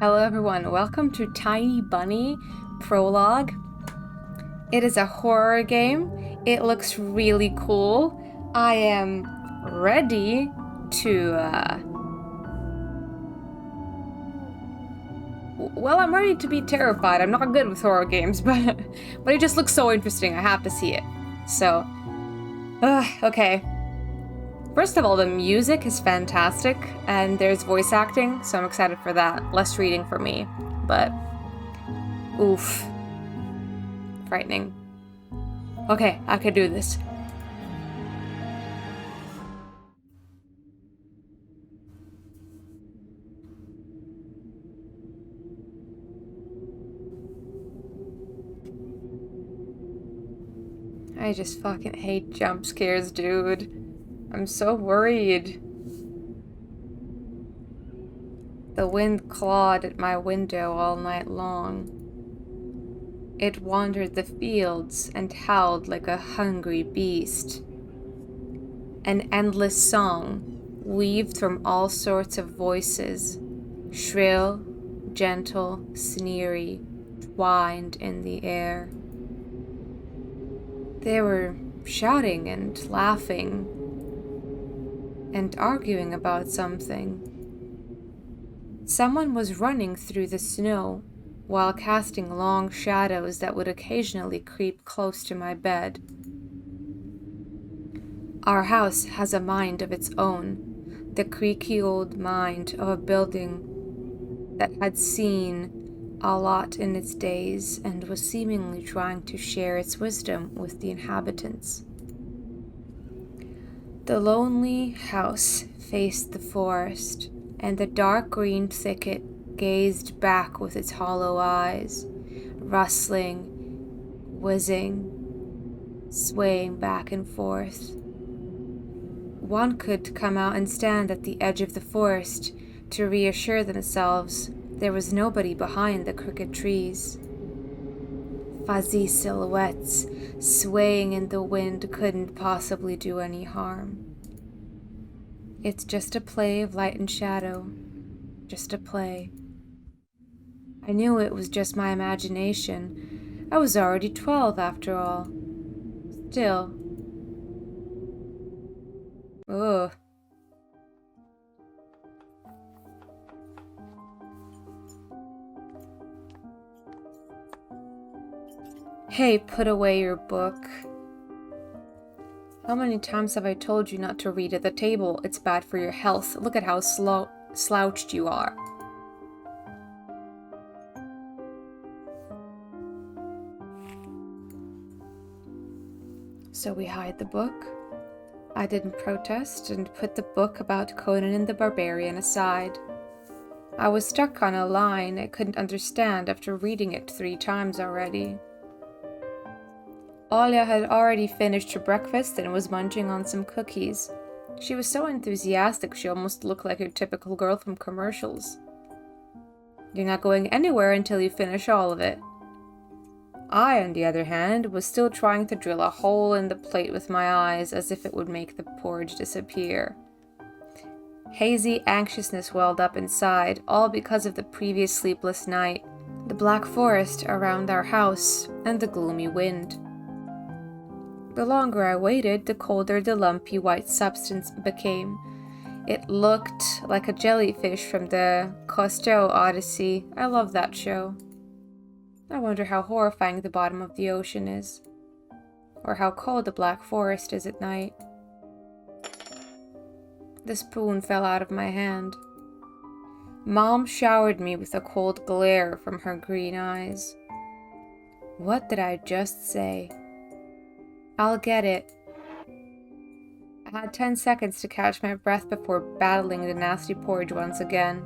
Hello everyone, welcome to Tiny Bunny Prologue. It is a horror game. It looks really cool. I am ready to, I'm ready to be terrified. I'm not good with horror games, but it just looks so interesting. I have to see it. So, okay. First of all, the music is fantastic, and there's voice acting, so I'm excited for that. Less reading for me, but oof. Frightening. Okay, I could do this. I just fucking hate jump scares, dude. I'm so worried. The wind clawed at my window all night long. It wandered the fields and howled like a hungry beast. An endless song, weaved from all sorts of voices, shrill, gentle, sneery, twined in the air. They were shouting and laughing and arguing about something. Someone was running through the snow while casting long shadows that would occasionally creep close to my bed. Our house has a mind of its own, the creaky old mind of a building that had seen a lot in its days and was seemingly trying to share its wisdom with the inhabitants. The lonely house faced the forest, and the dark green thicket gazed back with its hollow eyes, rustling, whizzing, swaying back and forth. One could come out and stand at the edge of the forest to reassure themselves there was nobody behind the crooked trees. Fuzzy silhouettes swaying in the wind couldn't possibly do any harm. It's just a play of light and shadow. Just a play. I knew it was just my imagination. I was already 12 after all. Still. Ugh. Hey, put away your book. How many times have I told you not to read at the table? It's bad for your health. Look at how slouched you are. So we hide the book. I didn't protest and put the book about Conan and the Barbarian aside. I was stuck on a line I couldn't understand after reading it 3 times already. Olya had already finished her breakfast and was munching on some cookies. She was so enthusiastic she almost looked like a typical girl from commercials. You're not going anywhere until you finish all of it. I, on the other hand, was still trying to drill a hole in the plate with my eyes as if it would make the porridge disappear. Hazy anxiousness welled up inside, all because of the previous sleepless night, the black forest around our house, and the gloomy wind. The longer I waited, the colder the lumpy white substance became. It looked like a jellyfish from the Cousteau Odyssey. I love that show. I wonder how horrifying the bottom of the ocean is. Or how cold the black forest is at night. The spoon fell out of my hand. Mom showered me with a cold glare from her green eyes. What did I just say? I'll get it. I had 10 seconds to catch my breath before battling the nasty porridge once again.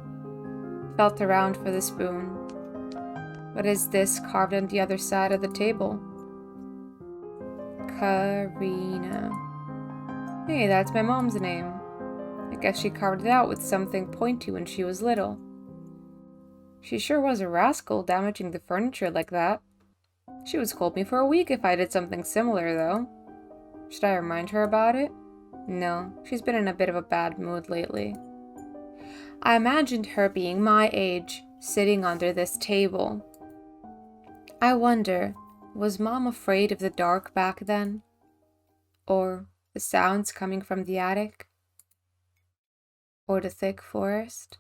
Felt around for the spoon. What is this carved on the other side of the table? Karina. Hey, that's my mom's name. I guess she carved it out with something pointy when she was little. She sure was a rascal damaging the furniture like that. She would scold me for a week if I did something similar, though. Should I remind her about it? No, she's been in a bit of a bad mood lately. I imagined her being my age, sitting under this table. I wonder, was Mom afraid of the dark back then? Or the sounds coming from the attic? Or the thick forest?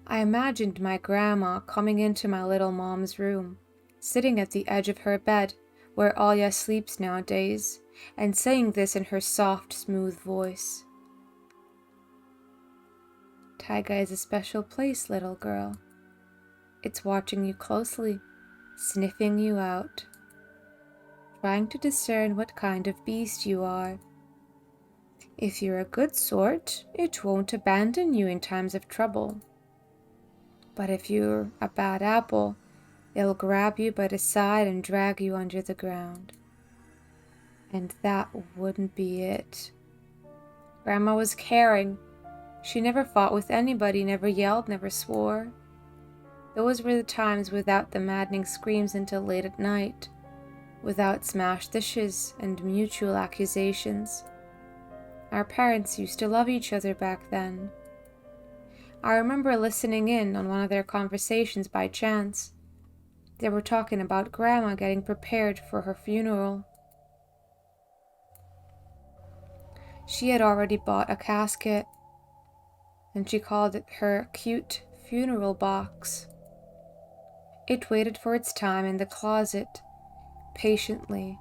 I imagined my grandma coming into my little mom's room, sitting at the edge of her bed, where Alya sleeps nowadays, and saying this in her soft, smooth voice. Taiga is a special place, little girl. It's watching you closely, sniffing you out, trying to discern what kind of beast you are. If you're a good sort, it won't abandon you in times of trouble. But if you're a bad apple, it'll grab you by the side and drag you under the ground. And that wouldn't be it. Grandma was caring. She never fought with anybody, never yelled, never swore. Those were the times without the maddening screams until late at night, without smashed dishes and mutual accusations. Our parents used to love each other back then. I remember listening in on one of their conversations by chance. They were talking about Grandma getting prepared for her funeral. She had already bought a casket, and she called it her cute funeral box. It waited for its time in the closet, patiently.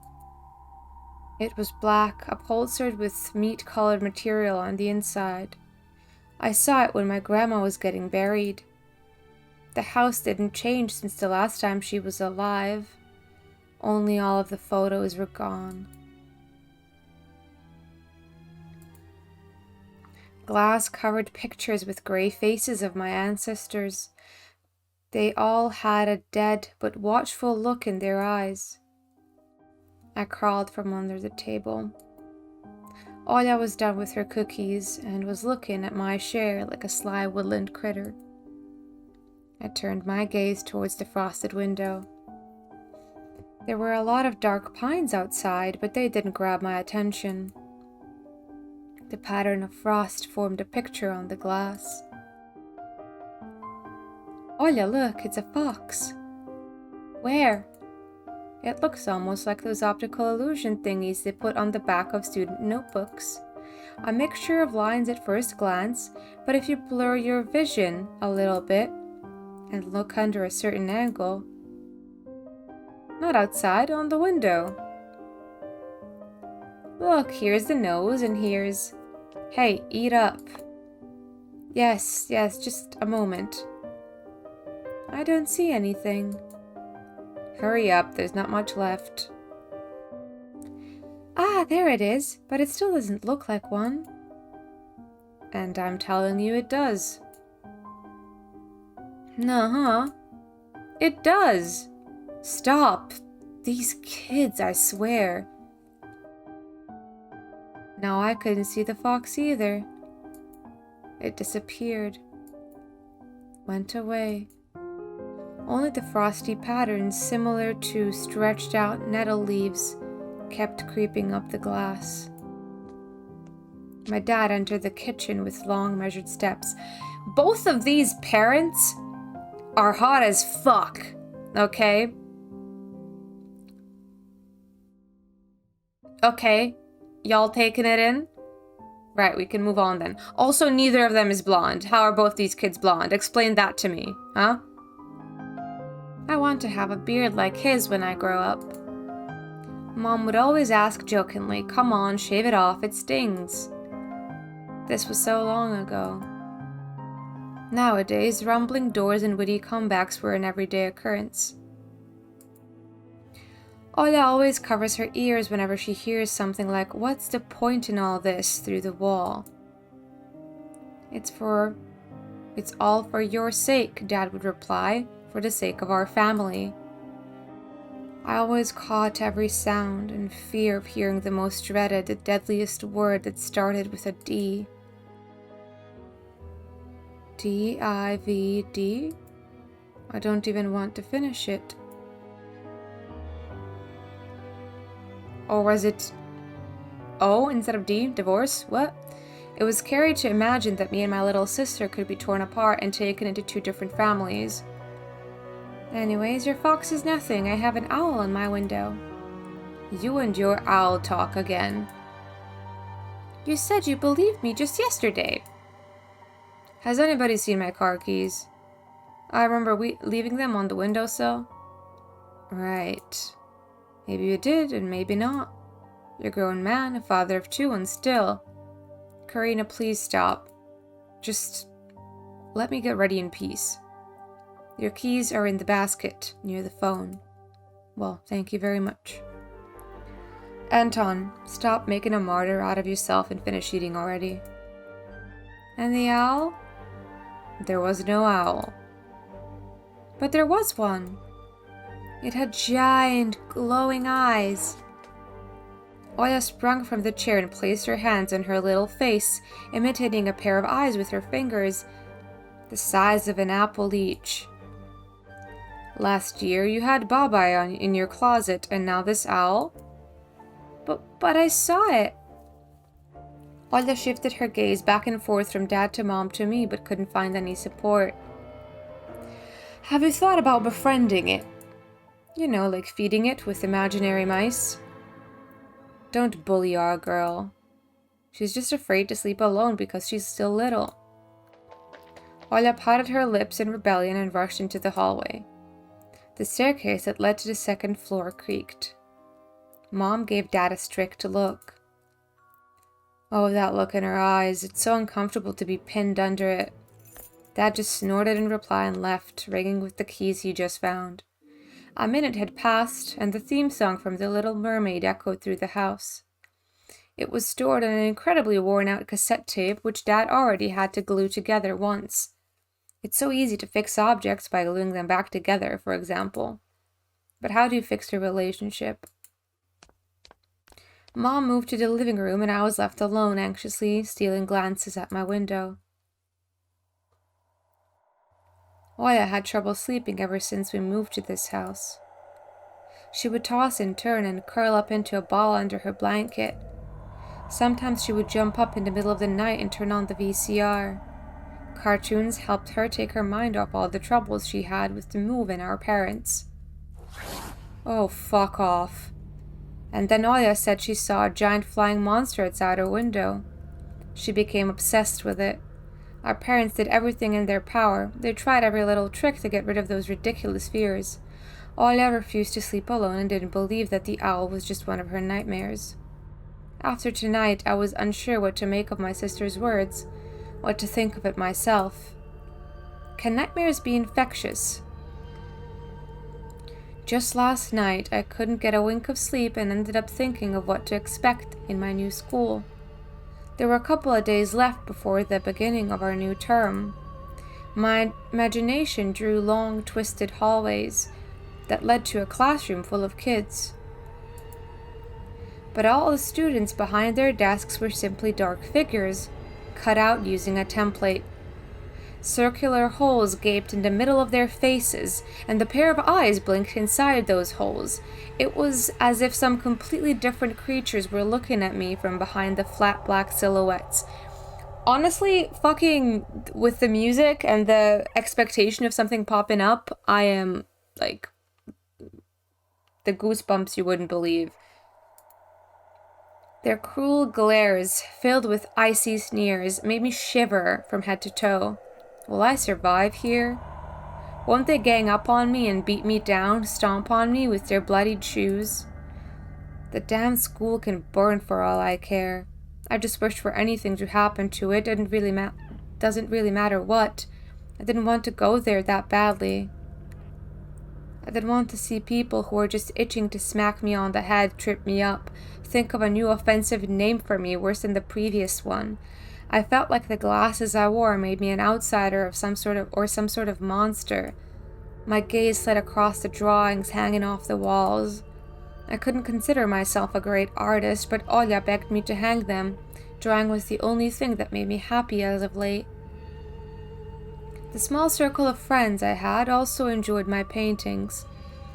It was black, upholstered with meat-colored material on the inside. I saw it when my grandma was getting buried. The house didn't change since the last time she was alive. Only all of the photos were gone. Glass-covered pictures with gray faces of my ancestors. They all had a dead but watchful look in their eyes. I crawled from under the table. Alya was done with her cookies and was looking at my share like a sly woodland critter. I turned my gaze towards the frosted window. There were a lot of dark pines outside, but they didn't grab my attention. The pattern of frost formed a picture on the glass. Alya, look, it's a fox. Where? It looks almost like those optical illusion thingies they put on the back of student notebooks. A mixture of lines at first glance, but if you blur your vision a little bit and look under a certain angle. Not outside, on the window. Look, here's the nose and here's... Hey, eat up. Yes, just a moment. I don't see anything. Hurry up, there's not much left. Ah, there it is, but it still doesn't look like one. And I'm telling you it does. Nuh-huh. It does. Stop. These kids, I swear. Now I couldn't see the fox either. It disappeared. Went away. Only the frosty patterns, similar to stretched out nettle leaves, kept creeping up the glass. My dad entered the kitchen with long measured steps. Both of these parents are hot as fuck, okay? Okay, y'all taking it in? Right, we can move on then. Also, neither of them is blonde. How are both these kids blonde? Explain that to me, huh? I want to have a beard like his when I grow up. Mom would always ask jokingly, come on, shave it off, it stings. This was so long ago. Nowadays, rumbling doors and witty comebacks were an everyday occurrence. Alya always covers her ears whenever she hears something like, what's the point in all this, through the wall? It's all for your sake, Dad would reply, for the sake of our family. I always caught every sound in fear of hearing the most dreaded, the deadliest word that started with a D. D-I-V-D? I don't even want to finish it. Or was it O instead of D? Divorce? What? It was scary to imagine that me and my little sister could be torn apart and taken into 2 different families. Anyways, your fox is nothing. I have an owl in my window. You and your owl talk again. You said you believed me just yesterday. Has anybody seen my car keys? I remember leaving them on the windowsill. Right. Maybe you did, and maybe not. You're a grown man, a father of 2, and still. Karina, please stop. Just let me get ready in peace. Your keys are in the basket near the phone. Well, thank you very much. Anton, stop making a martyr out of yourself and finish eating already. And the owl? There was no owl. But there was one. It had giant, glowing eyes. Oya sprung from the chair and placed her hands on her little face, imitating a pair of eyes with her fingers, the size of an apple each. Last year you had Babai in your closet, and now this owl? But I saw it. Oya shifted her gaze back and forth from Dad to Mom to me, but couldn't find any support. Have you thought about befriending it? You know, like feeding it with imaginary mice? Don't bully our girl. She's just afraid to sleep alone because she's still little. Oya pouted her lips in rebellion and rushed into the hallway. The staircase that led to the 2nd floor creaked. Mom gave Dad a strict look. Oh, that look in her eyes. It's so uncomfortable to be pinned under it. Dad just snorted in reply and left, ringing with the keys he just found. A minute had passed, and the theme song from The Little Mermaid echoed through the house. It was stored on an incredibly worn-out cassette tape, which Dad already had to glue together once. It's so easy to fix objects by gluing them back together, for example. But how do you fix a relationship? Mom moved to the living room, and I was left alone, anxiously stealing glances at my window. Oya had trouble sleeping ever since we moved to this house. She would toss and turn and curl up into a ball under her blanket. Sometimes she would jump up in the middle of the night and turn on the VCR. Cartoons helped her take her mind off all the troubles she had with the move and our parents. Oh, fuck off. And then Oya said she saw a giant flying monster outside her window. She became obsessed with it. Our parents did everything in their power. They tried every little trick to get rid of those ridiculous fears. Oya refused to sleep alone and didn't believe that the owl was just one of her nightmares. After tonight, I was unsure what to make of my sister's words, what to think of it myself. Can nightmares be infectious? Just last night, I couldn't get a wink of sleep and ended up thinking of what to expect in my new school. There were a couple of days left before the beginning of our new term. My imagination drew long, twisted hallways that led to a classroom full of kids. But all the students behind their desks were simply dark figures, cut out using a template. Circular holes gaped in the middle of their faces, and the pair of eyes blinked inside those holes. It was as if some completely different creatures were looking at me from behind the flat black silhouettes. Honestly, fucking with the music and the expectation of something popping up, I am, like, the goosebumps you wouldn't believe. Their cruel glares, filled with icy sneers, made me shiver from head to toe. Will I survive here? Won't they gang up on me and beat me down, stomp on me with their bloodied shoes? The damn school can burn for all I care. I just wished for anything to happen to it. Doesn't really matter what. I didn't want to go there that badly. I didn't want to see people who were just itching to smack me on the head trip me up, think of a new offensive name for me worse than the previous one. I felt like the glasses I wore made me an outsider of some sort of monster. My gaze slid across the drawings hanging off the walls. I couldn't consider myself a great artist, but Oya begged me to hang them. Drawing was the only thing that made me happy as of late. The small circle of friends I had also enjoyed my paintings,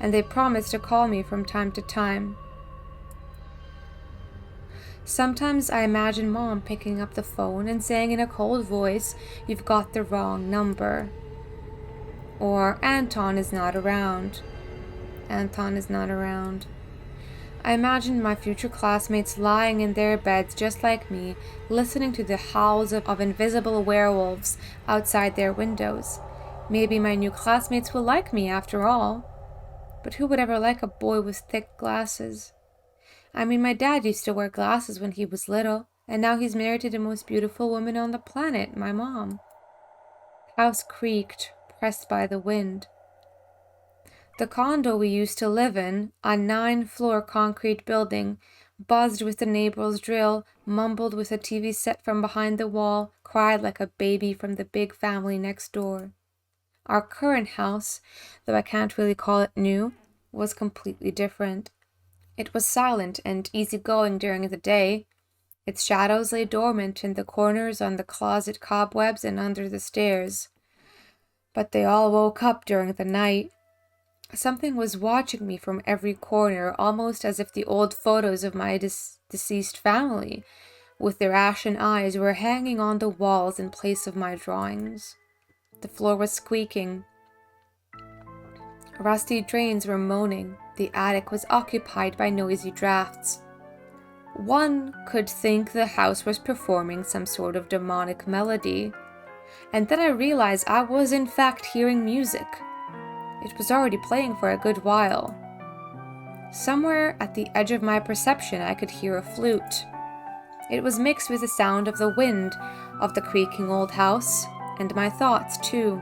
and they promised to call me from time to time. Sometimes I imagine Mom picking up the phone and saying in a cold voice, "You've got the wrong number." Or, "Anton is not around." Anton is not around. I imagine my future classmates lying in their beds just like me, listening to the howls of invisible werewolves outside their windows. Maybe my new classmates will like me after all. But who would ever like a boy with thick glasses? I mean, my dad used to wear glasses when he was little, and now he's married to the most beautiful woman on the planet, my mom. House creaked, pressed by the wind. The condo we used to live in, a 9-floor concrete building, buzzed with the neighbor's drill, mumbled with a TV set from behind the wall, cried like a baby from the big family next door. Our current house, though I can't really call it new, was completely different. It was silent and easygoing during the day. Its shadows lay dormant in the corners, on the closet cobwebs, and under the stairs. But they all woke up during the night. Something was watching me from every corner, almost as if the old photos of my deceased family, with their ashen eyes, were hanging on the walls in place of my drawings. The floor was squeaking. Rusty drains were moaning. The attic was occupied by noisy drafts. One could think the house was performing some sort of demonic melody. And then I realized I was in fact hearing music. It was already playing for a good while. Somewhere at the edge of my perception, I could hear a flute. It was mixed with the sound of the wind, of the creaking old house, and my thoughts, too.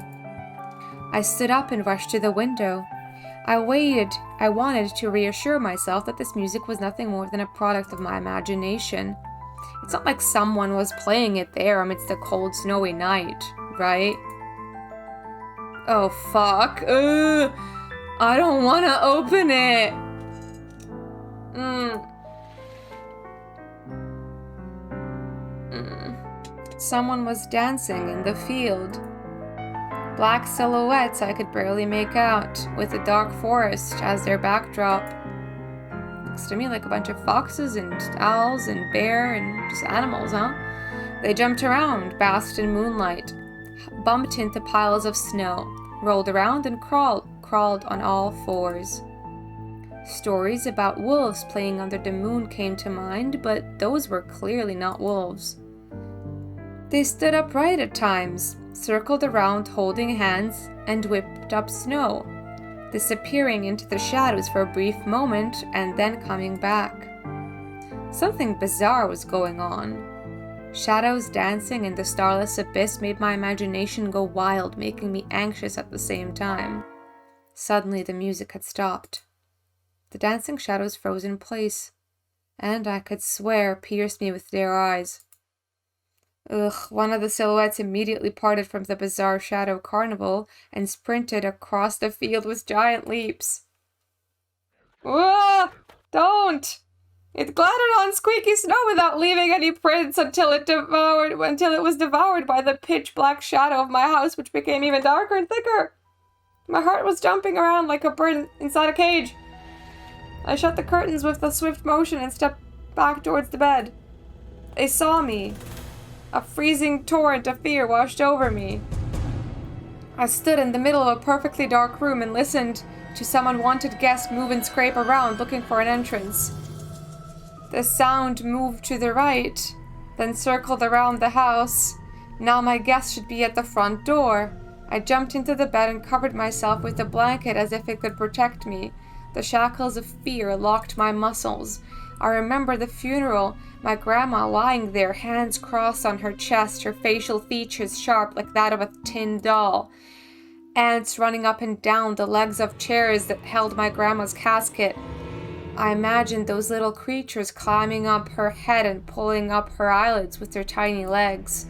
I stood up and rushed to the window. I wanted to reassure myself that this music was nothing more than a product of my imagination. It's not like someone was playing it there amidst a cold, snowy night, right? Oh, fuck. I don't want to open it. Someone was dancing in the field. Black silhouettes I could barely make out, with the dark forest as their backdrop. Looks to me like a bunch of foxes and owls and bear and just animals, huh? They jumped around, basked in moonlight, bumped into piles of snow, rolled around and crawled on all fours. Stories about wolves playing under the moon came to mind, but those were clearly not wolves. They stood upright at times, circled around holding hands, and whipped up snow, disappearing into the shadows for a brief moment and then coming back. Something bizarre was going on. Shadows dancing in the starless abyss made my imagination go wild, making me anxious at the same time. Suddenly the music had stopped. The dancing shadows froze in place, and I could swear pierced me with their eyes. One of the silhouettes immediately parted from the bizarre shadow carnival and sprinted across the field with giant leaps. Don't! It glattered on squeaky snow without leaving any prints until it was devoured by the pitch-black shadow of my house, which became even darker and thicker. My heart was jumping around like a bird inside a cage. I shut the curtains with a swift motion and stepped back towards the bed. They saw me. A freezing torrent of fear washed over me. I stood in the middle of a perfectly dark room and listened to some unwanted guest move and scrape around looking for an entrance. The sound moved to the right, then circled around the house. Now my guest should be at the front door. I jumped into the bed and covered myself with a blanket as if it could protect me. The shackles of fear locked my muscles. I remember the funeral, my grandma lying there, hands crossed on her chest, her facial features sharp like that of a tin doll. Ants running up and down the legs of chairs that held my grandma's casket. I imagined those little creatures climbing up her head and pulling up her eyelids with their tiny legs.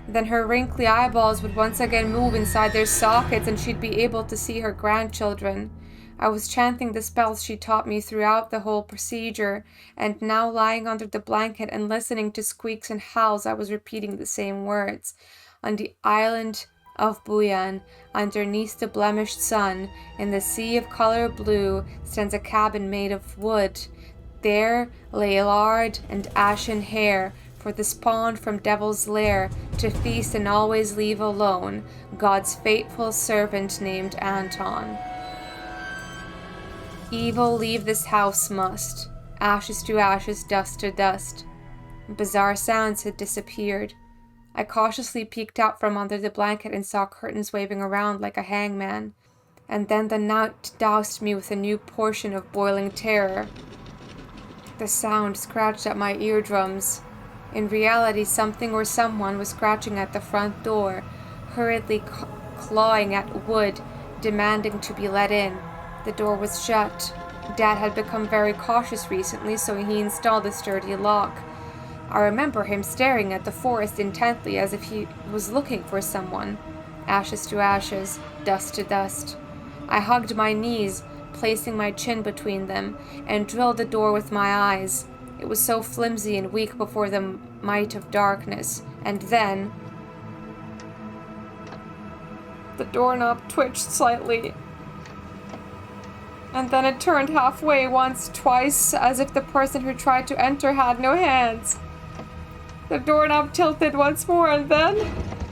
Then her wrinkly eyeballs would once again move inside their sockets and she'd be able to see her grandchildren. I was chanting the spells she taught me throughout the whole procedure, and now lying under the blanket and listening to squeaks and howls, I was repeating the same words. On the island of Buyan, underneath the blemished sun, in the sea of color blue, stands a cabin made of wood. There lay lard and ashen hair, for the spawn from devil's lair, to feast and always leave alone, God's faithful servant named Anton. Evil leave this house must, ashes to ashes, dust to dust. Bizarre sounds had disappeared. I cautiously peeked out from under the blanket and saw curtains waving around like a hangman. And then the night doused me with a new portion of boiling terror. The sound scratched at my eardrums. In reality, something or someone was scratching at the front door, hurriedly clawing at wood, demanding to be let in. The door was shut. Dad had become very cautious recently, so he installed a sturdy lock. I remember him staring at the forest intently as if he was looking for someone. Ashes to ashes, dust to dust. I hugged my knees, placing my chin between them, and drilled the door with my eyes. It was so flimsy and weak before the might of darkness. And then the doorknob twitched slightly. And then it turned halfway, once, twice, as if the person who tried to enter had no hands. The doorknob tilted once more and then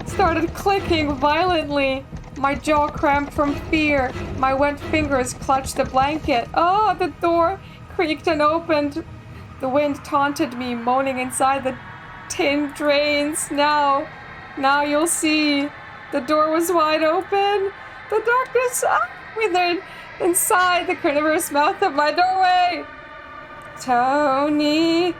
started clicking violently. My jaw cramped from fear. My wet fingers clutched the blanket. Oh, the door creaked and opened. The wind taunted me, moaning inside the tin drains. Now you'll see. The door was wide open. The darkness withered inside the carnivorous mouth of my doorway. Tony.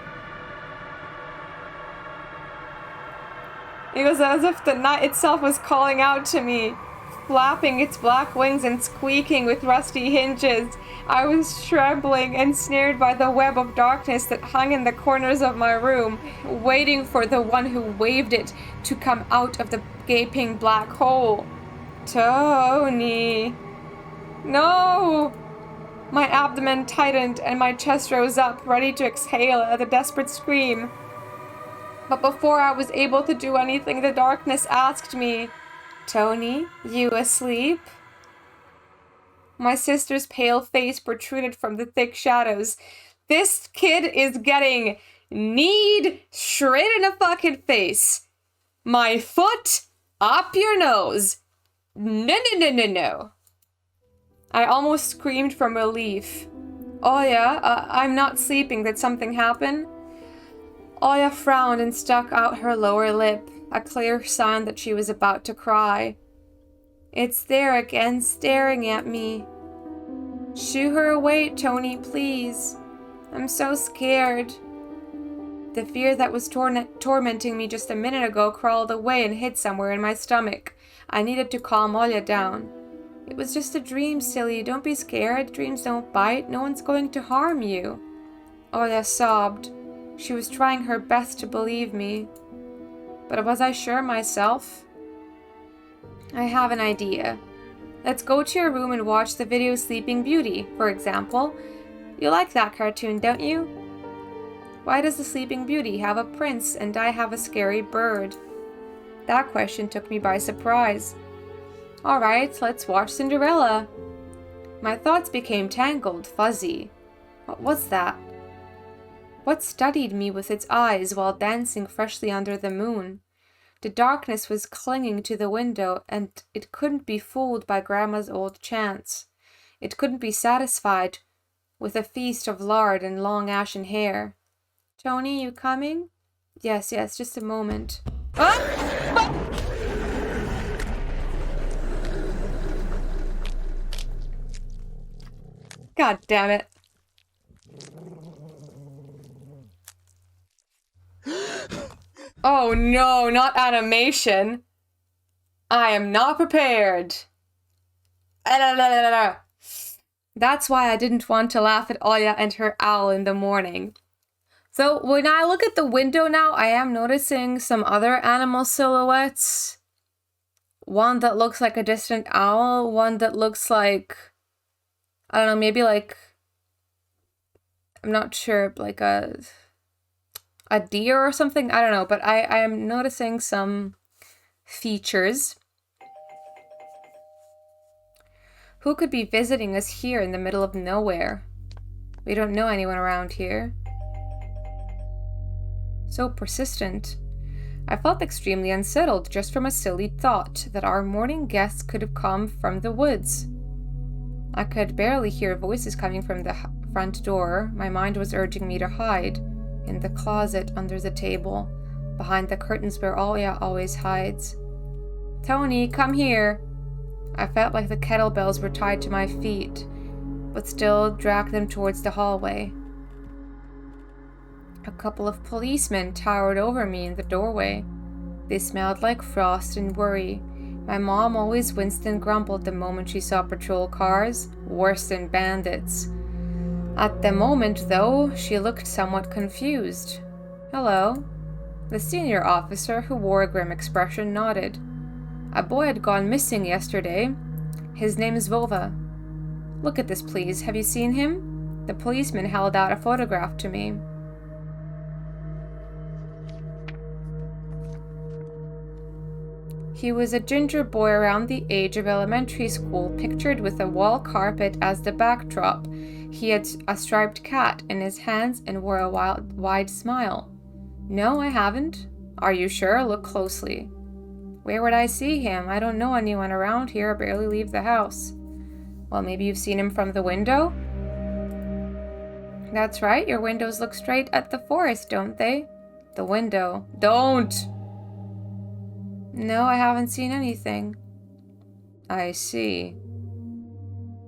It was as if the night itself was calling out to me, flapping its black wings and squeaking with rusty hinges. I was trembling and snared by the web of darkness that hung in the corners of my room, waiting for the one who waved it to come out of the gaping black hole. Tony. No! My abdomen tightened and my chest rose up, ready to exhale at a desperate scream. But before I was able to do anything, the darkness asked me, Tony, you asleep? My sister's pale face protruded from the thick shadows. This kid is getting kneed straight in the fucking face. My foot up your nose. No. I almost screamed from relief. Oya, I'm not sleeping. Did something happen? Oya frowned and stuck out her lower lip, a clear sign that she was about to cry. It's there again, staring at me. Shoo her away, Tony, please. I'm so scared. The fear that was tormenting me just a minute ago crawled away and hid somewhere in my stomach. I needed to calm Oya down. It was just a dream, silly. Don't be scared. Dreams don't bite. No one's going to harm you. Oya sobbed. She was trying her best to believe me. But was I sure myself? I have an idea. Let's go to your room and watch the video Sleeping Beauty, for example. You like that cartoon, don't you? Why does the Sleeping Beauty have a prince and I have a scary bird? That question took me by surprise. Alright, let's watch Cinderella. My thoughts became tangled, fuzzy. What was that? What studied me with its eyes while dancing freshly under the moon? The darkness was clinging to the window, and it couldn't be fooled by Grandma's old chants. It couldn't be satisfied with a feast of lard and long ashen hair. Tony, you coming? Yes, just a moment. God damn it. Oh no, not animation. I am not prepared. That's why I didn't want to laugh at Oya and her owl in the morning. So when I look at the window now, I am noticing some other animal silhouettes. One that looks like a distant owl, one that looks like, I don't know, maybe like, I'm not sure, like a deer or something? I don't know, but I am noticing some features. Who could be visiting us here in the middle of nowhere? We don't know anyone around here. So persistent. I felt extremely unsettled just from a silly thought that our morning guests could have come from the woods. I could barely hear voices coming from the front door. My mind was urging me to hide in the closet under the table, behind the curtains where Alia always hides. Tony, come here! I felt like the kettlebells were tied to my feet, but still dragged them towards the hallway. A couple of policemen towered over me in the doorway. They smelled like frost and worry. My mom always winced and grumbled the moment she saw patrol cars, worse than bandits. At the moment, though, she looked somewhat confused. Hello. The senior officer, who wore a grim expression, nodded. A boy had gone missing yesterday. His name's Vova. Look at this, please. Have you seen him? The policeman held out a photograph to me. He was a ginger boy around the age of elementary school, pictured with a wall carpet as the backdrop. He had a striped cat in his hands and wore a wide smile. No, I haven't. Are you sure? Look closely. Where would I see him? I don't know anyone around here. I barely leave the house. Well, maybe you've seen him from the window? That's right. Your windows look straight at the forest, don't they? The window. Don't! No, I haven't seen anything. I see.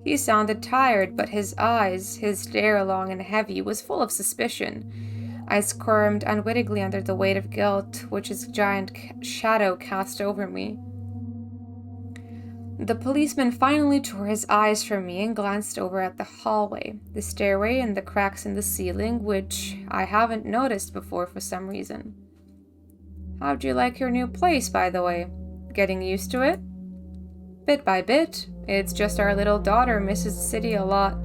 He sounded tired, but his eyes, his stare long and heavy, was full of suspicion. I squirmed unwittingly under the weight of guilt, which his giant shadow cast over me. The policeman finally tore his eyes from me and glanced over at the hallway, the stairway, and the cracks in the ceiling, which I haven't noticed before for some reason. How'd you like your new place, by the way? Getting used to it? Bit by bit. It's just our little daughter misses the city a lot.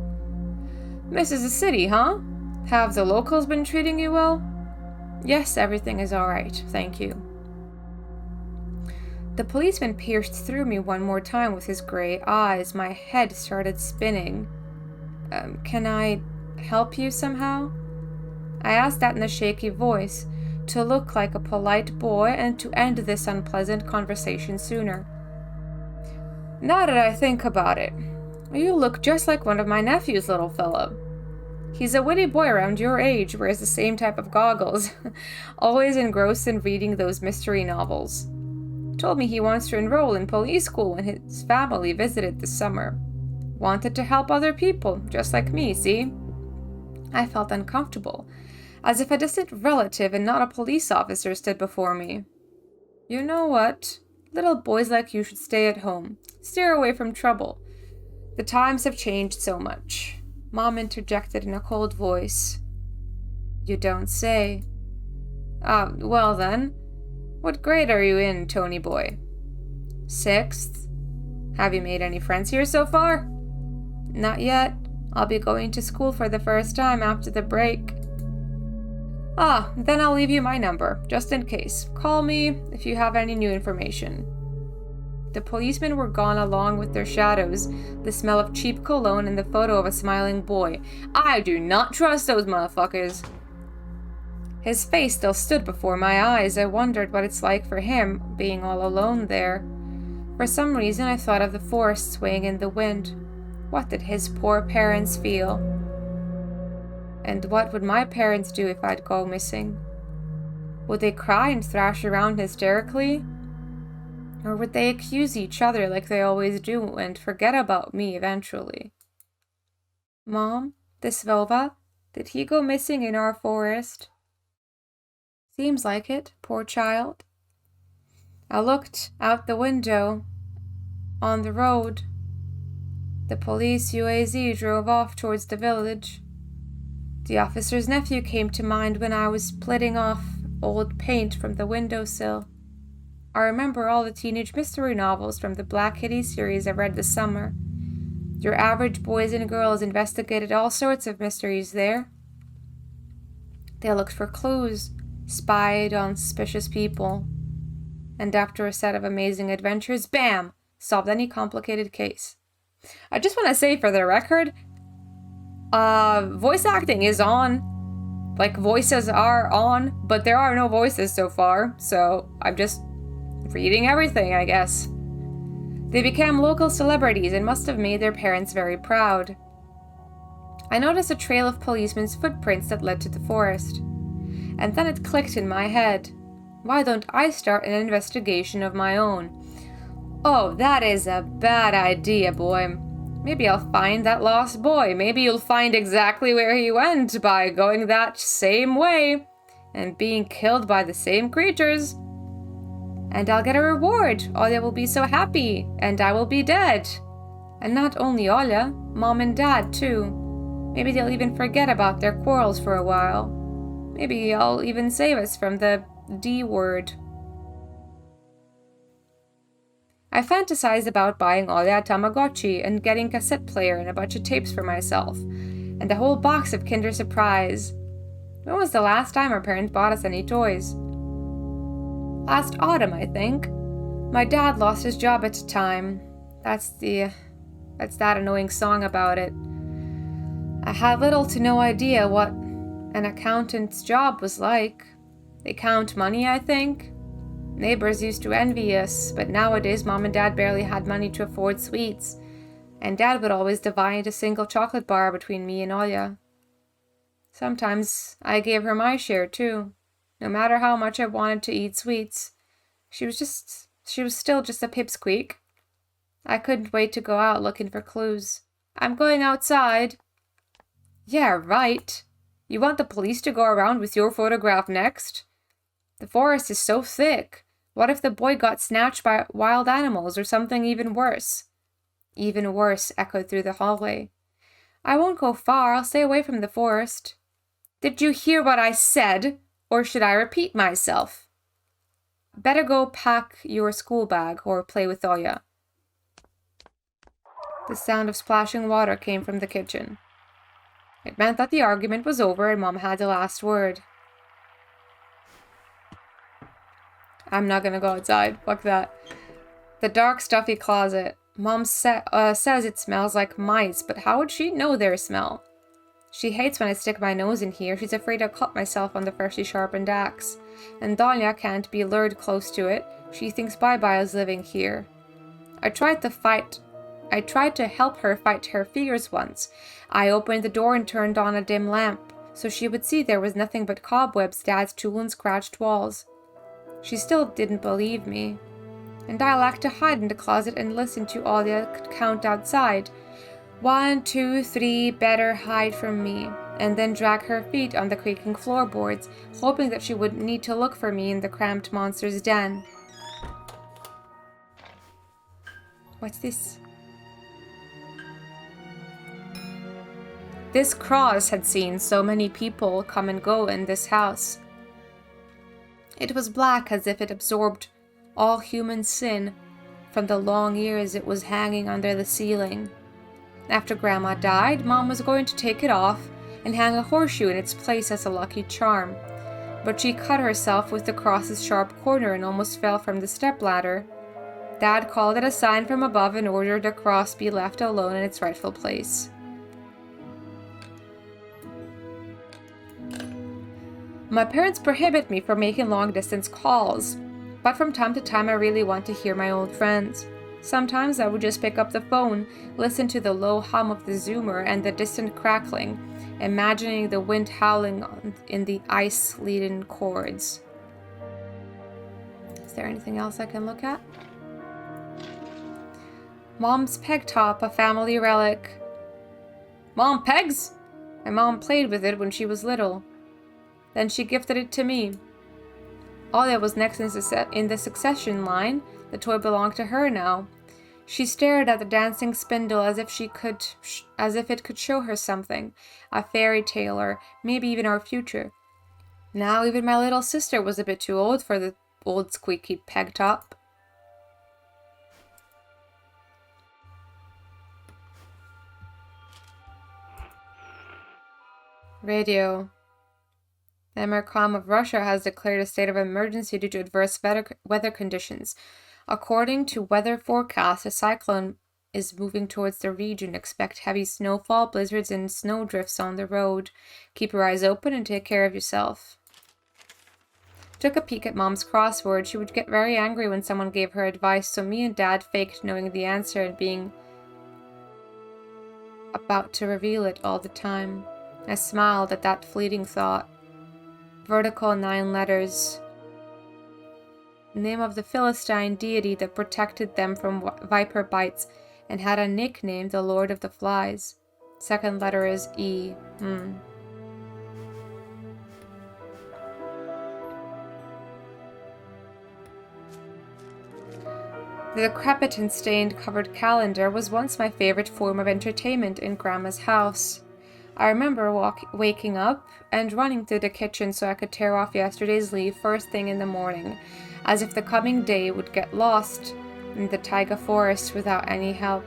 Misses the city, huh? Have the locals been treating you well? Yes, everything is all right, thank you. The policeman pierced through me one more time with his gray eyes. My head started spinning. Can I help you somehow? I asked that in a shaky voice, to look like a polite boy and to end this unpleasant conversation sooner. Now that I think about it, you look just like one of my nephews, little fellow. He's a witty boy around your age, wears the same type of goggles, always engrossed in reading those mystery novels. Told me he wants to enroll in police school when his family visited this summer. Wanted to help other people, just like me, see? I felt uncomfortable, as if a distant relative and not a police officer stood before me. You know what? Little boys like you should stay at home. Steer away from trouble. The times have changed so much. Mom interjected in a cold voice. You don't say. Well then. What grade are you in, Tony boy? 6th. Have you made any friends here so far? Not yet. I'll be going to school for the first time after the break. Then I'll leave you my number, just in case. Call me if you have any new information. The policemen were gone along with their shadows, the smell of cheap cologne and the photo of a smiling boy. I do not trust those motherfuckers. His face still stood before my eyes. I wondered what it's like for him, being all alone there. For some reason, I thought of the forest swaying in the wind. What did his poor parents feel? And what would my parents do if I'd go missing? Would they cry and thrash around hysterically? Or would they accuse each other like they always do and forget about me eventually? Mom, this Vova, did he go missing in our forest? Seems like it, poor child. I looked out the window on the road. The police UAZ drove off towards the village. The officer's nephew came to mind when I was splitting off old paint from the windowsill. I remember all the teenage mystery novels from the Black Kitty series I read this summer. Your average boys and girls investigated all sorts of mysteries there. They looked for clues, spied on suspicious people, and after a set of amazing adventures, bam, solved any complicated case. I just want to say for the record, Voice acting is on. Like, voices are on, but there are no voices so far, so I'm just reading everything, I guess. They became local celebrities and must have made their parents very proud. I noticed a trail of policemen's footprints that led to the forest. And then it clicked in my head. Why don't I start an investigation of my own? Oh, that is a bad idea, boy. Maybe I'll find that lost boy. Maybe you'll find exactly where he went by going that same way and being killed by the same creatures. And I'll get a reward. Olya will be so happy, and I will be dead. And not only Olya, Mom and Dad too. Maybe they'll even forget about their quarrels for a while. Maybe I'll even save us from the D word. I fantasized about buying Olya a Tamagotchi and getting a cassette player and a bunch of tapes for myself, and a whole box of Kinder Surprise. When was the last time our parents bought us any toys? Last autumn, I think. My dad lost his job at the time. That's that annoying song about it. I had little to no idea what an accountant's job was like. They count money, I think. Neighbors used to envy us, but nowadays Mom and Dad barely had money to afford sweets, and Dad would always divide a single chocolate bar between me and Olya. Sometimes I gave her my share too, no matter how much I wanted to eat sweets. She was still just a pipsqueak. I couldn't wait to go out looking for clues. I'm going outside. Yeah, right. You want the police to go around with your photograph next? The forest is so thick. What if the boy got snatched by wild animals or something even worse? Even worse echoed through the hallway. I won't go far. I'll stay away from the forest. Did you hear what I said? Or should I repeat myself? Better go pack your school bag or play with Olya. The sound of splashing water came from the kitchen. It meant that the argument was over and Mom had the last word. I'm not gonna go outside. Fuck that. The dark, stuffy closet. Mom says it smells like mice, but how would she know their smell? She hates when I stick my nose in here. She's afraid I'll cut myself on the freshly sharpened axe. And Dolya can't be lured close to it. She thinks Bye-Bye is living here. I tried to help her fight her fears once. I opened the door and turned on a dim lamp, so she would see there was nothing but cobwebs, Dad's tool, and scratched walls. She still didn't believe me. And I liked to hide in the closet and listen to Olya count outside. 1, 2, 3, better hide from me. And then drag her feet on the creaking floorboards, hoping that she wouldn't need to look for me in the cramped monster's den. What's this? This cross had seen so many people come and go in this house. It was black as if it absorbed all human sin from the long years it was hanging under the ceiling. After Grandma died, Mom was going to take it off and hang a horseshoe in its place as a lucky charm, but she cut herself with the cross's sharp corner and almost fell from the stepladder. Dad called it a sign from above and ordered the cross be left alone in its rightful place. My parents prohibit me from making long-distance calls, but from time to time I really want to hear my old friends. Sometimes I would just pick up the phone, listen to the low hum of the zoomer and the distant crackling, imagining the wind howling in the ice-laden chords. Is there anything else I can look at? Mom's peg top, a family relic. Mom pegs? My mom played with it when she was little. Then she gifted it to me. Olya was next in the succession line. The toy belonged to her now. She stared at the dancing spindle as if it could show her something, a fairy tale or maybe even our future. Now even my little sister was a bit too old for the old squeaky peg top. Radio. The Emirkam of Russia has declared a state of emergency due to adverse weather conditions. According to weather forecast, a cyclone is moving towards the region. Expect heavy snowfall, blizzards, and snowdrifts on the road. Keep your eyes open and take care of yourself. Took a peek at Mom's crossword. She would get very angry when someone gave her advice, so me and Dad faked knowing the answer and being about to reveal it all the time. I smiled at that fleeting thought. Vertical 9 letters. Name of the Philistine deity that protected them from viper bites and had a nickname, the Lord of the Flies. Second letter is E. The decrepit and stain-covered calendar was once my favorite form of entertainment in Grandma's house. I remember waking up and running to the kitchen so I could tear off yesterday's leaf first thing in the morning, as if the coming day would get lost in the taiga forest without any help.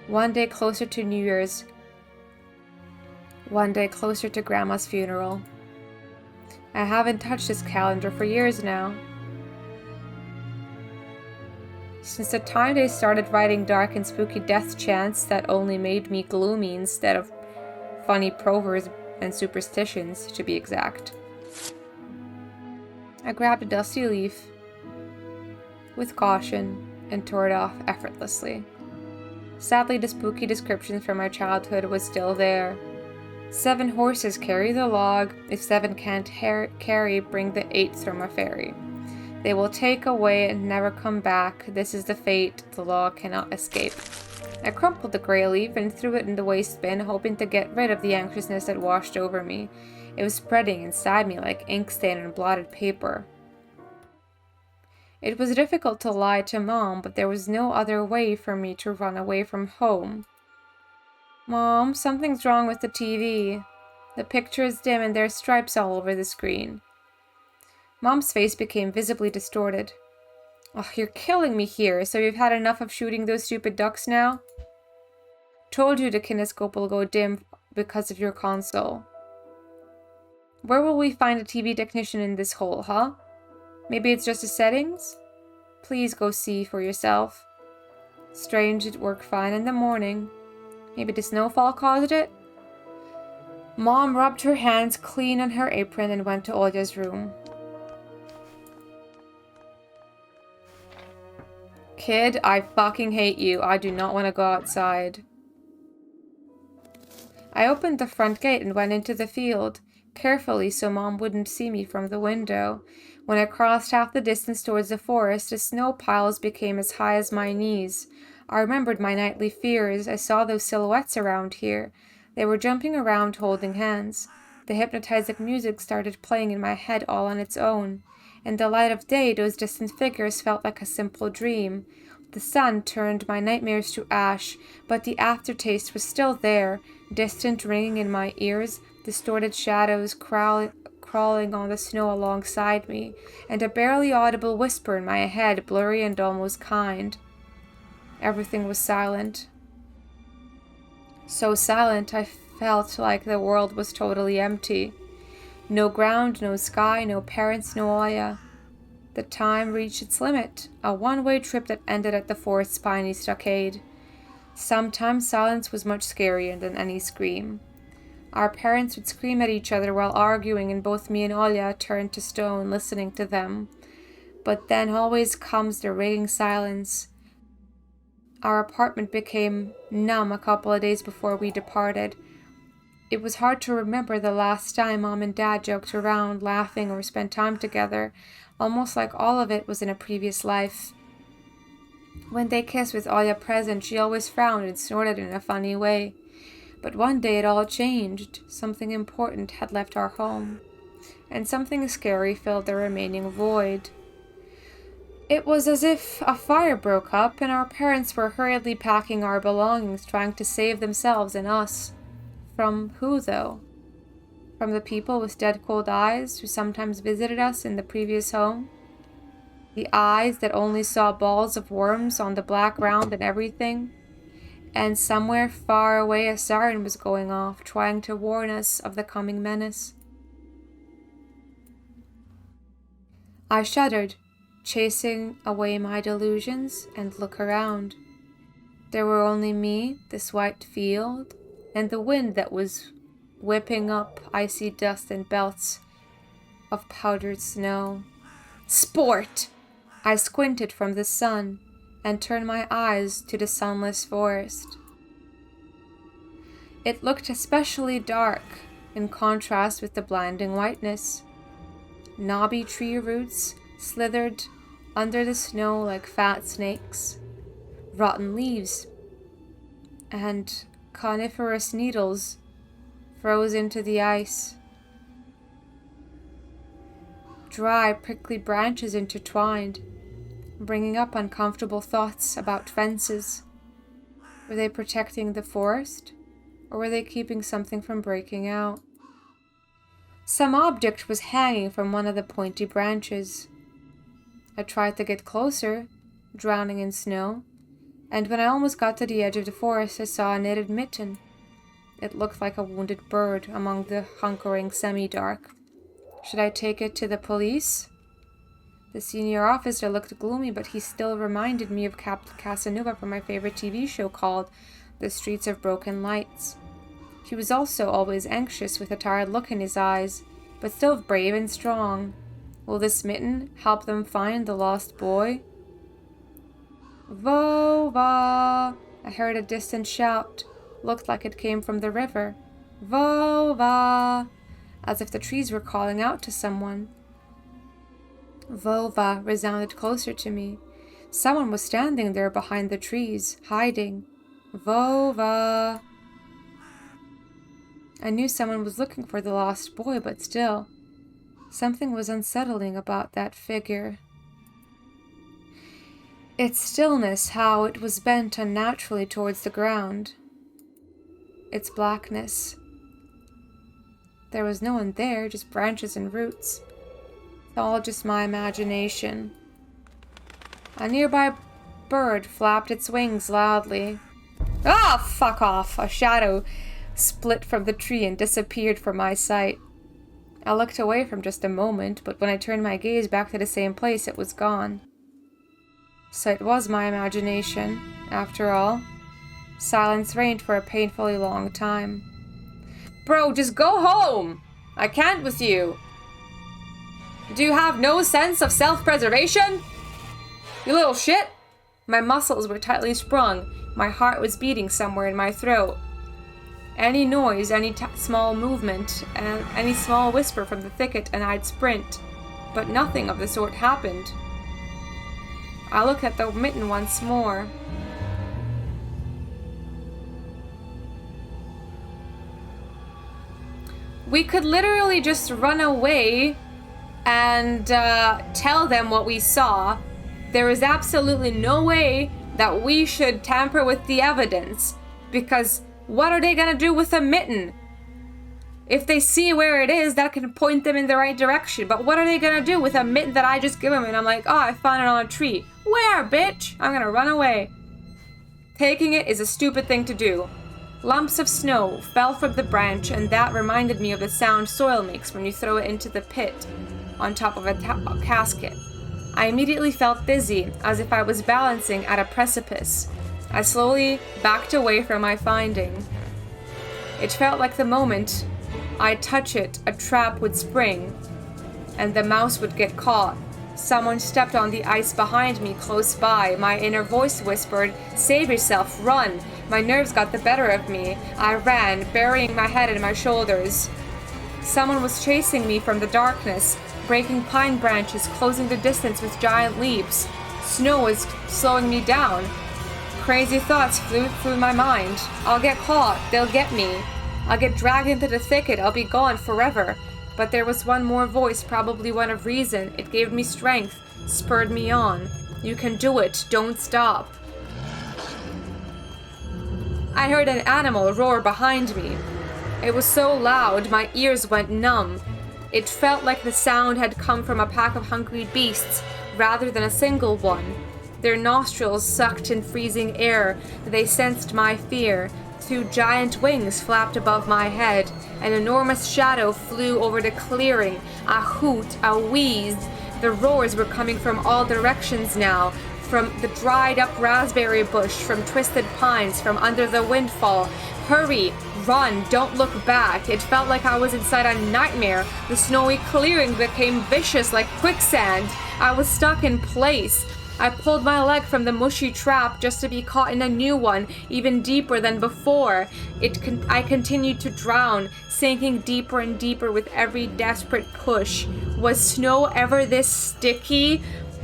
One day closer to New Year's. One day closer to Grandma's funeral. I haven't touched this calendar for years now. Since the time they started writing dark and spooky death chants that only made me gloomy instead of funny proverbs and superstitions, to be exact. I grabbed a dusty leaf with caution and tore it off effortlessly. Sadly, the spooky description from my childhood was still there. 7 horses carry the log. If 7 can't carry, bring the 8th from a ferry. They will take away and never come back. This is the fate the law cannot escape. I crumpled the gray leaf and threw it in the waste bin, hoping to get rid of the anxiousness that washed over me. It was spreading inside me like ink stain on blotted paper. It was difficult to lie to Mom, but there was no other way for me to run away from home. Mom, something's wrong with the TV. The picture is dim and there are stripes all over the screen. Mom's face became visibly distorted. Oh, you're killing me here, so you've had enough of shooting those stupid ducks now? Told you the kinescope will go dim because of your console. Where will we find a TV technician in this hole, huh? Maybe it's just the settings? Please go see for yourself. Strange, it worked fine in the morning. Maybe the snowfall caused it? Mom rubbed her hands clean on her apron and went to Olya's room. Kid, I fucking hate you. I do not want to go outside. I opened the front gate and went into the field, carefully so Mom wouldn't see me from the window. When I crossed half the distance towards the forest, the snow piles became as high as my knees. I remembered my nightly fears. I saw those silhouettes around here. They were jumping around holding hands. The hypnotizing music started playing in my head all on its own. In the light of day, those distant figures felt like a simple dream. The sun turned my nightmares to ash, but the aftertaste was still there, distant ringing in my ears, distorted shadows crawling on the snow alongside me, and a barely audible whisper in my head, blurry and almost kind. Everything was silent. So silent I felt like the world was totally empty. No ground, no sky, no parents, no Olya. The time reached its limit, a one-way trip that ended at the forest's spiny stockade. Sometimes silence was much scarier than any scream. Our parents would scream at each other while arguing, and both me and Olya turned to stone, listening to them. But then always comes the ringing silence. Our apartment became numb a couple of days before we departed. It was hard to remember the last time Mom and Dad joked around, laughing, or spent time together, almost like all of it was in a previous life. When they kissed with Olya present, she always frowned and snorted in a funny way. But one day it all changed. Something important had left our home, and something scary filled the remaining void. It was as if a fire broke up, and our parents were hurriedly packing our belongings, trying to save themselves and us. From who, though? From the people with dead cold eyes who sometimes visited us in the previous home? The eyes that only saw balls of worms on the black ground and everything? And somewhere far away a siren was going off, trying to warn us of the coming menace. I shuddered. chasing away my delusions, and look around. There were only me, this white field, and the wind that was whipping up icy dust and belts of powdered snow. Sport! I squinted from the sun and turned my eyes to the sunless forest. It looked especially dark in contrast with the blinding whiteness. Knobby tree roots slithered under the snow like fat snakes. Rotten leaves and coniferous needles froze into the ice. Dry, prickly branches intertwined, bringing up uncomfortable thoughts about fences. Were they protecting the forest, or were they keeping something from breaking out? Some object was hanging from one of the pointy branches. I tried to get closer, drowning in snow, and when I almost got to the edge of the forest, I saw a knitted mitten. It looked like a wounded bird among the hunkering semi-dark. Should I take it to the police? The senior officer looked gloomy, but he still reminded me of Captain Casanova from my favorite TV show called The Streets of Broken Lights. He was also always anxious with a tired look in his eyes, but still brave and strong. Will this mitten help them find the lost boy? Vova! I heard a distant shout. Looked like it came from the river. Vova! As if the trees were calling out to someone. Vova resounded closer to me. Someone was standing there behind the trees, hiding. Vova! I knew someone was looking for the lost boy, but still, something was unsettling about that figure. Its stillness, how it was bent unnaturally towards the ground. Its blackness. There was no one there, just branches and roots. It's all just my imagination. A nearby bird flapped its wings loudly. Ah, fuck off! A shadow split from the tree and disappeared from my sight. I looked away for just a moment, but when I turned my gaze back to the same place, it was gone. So it was my imagination, after all. Silence reigned for a painfully long time. Bro, just go home! I can't with you! Do you have no sense of self-preservation? You little shit! My muscles were tightly sprung. My heart was beating somewhere in my throat. Any noise, any small movement, and any small whisper from the thicket, and I'd sprint. But nothing of the sort happened. I looked at the mitten once more. We could literally just run away and tell them what we saw. There is absolutely no way that we should tamper with the evidence, because what are they gonna do with a mitten? If they see where it is, that can point them in the right direction. But what are they gonna do with a mitten that I just give them and I'm like, oh, I found it on a tree. Where, bitch? I'm gonna run away. Taking it is a stupid thing to do. Lumps of snow fell from the branch, and that reminded me of the sound soil makes when you throw it into the pit on top of a casket. I immediately felt dizzy, as if I was balancing at a precipice. I slowly backed away from my finding. It felt like the moment I'd touch it, a trap would spring, and the mouse would get caught. Someone stepped on the ice behind me, close by. My inner voice whispered, "Save yourself, run!" My nerves got the better of me. I ran, burying my head in my shoulders. Someone was chasing me from the darkness, breaking pine branches, closing the distance with giant leaps. Snow was slowing me down. Crazy thoughts flew through my mind. I'll get caught. They'll get me. I'll get dragged into the thicket. I'll be gone forever. But there was one more voice, probably one of reason. It gave me strength, spurred me on. You can do it. Don't stop. I heard an animal roar behind me. It was so loud, my ears went numb. It felt like the sound had come from a pack of hungry beasts, rather than a single one. Their nostrils sucked in freezing air. They sensed my fear. Two giant wings flapped above my head. An enormous shadow flew over the clearing. A hoot, a wheeze. The roars were coming from all directions now, from the dried-up raspberry bush, from twisted pines, from under the windfall. Hurry! Run! Don't look back! It felt like I was inside a nightmare. The snowy clearing became vicious like quicksand. I was stuck in place. I pulled my leg from the mushy trap just to be caught in a new one, even deeper than before. I continued to drown, sinking deeper and deeper with every desperate push. Was snow ever this sticky?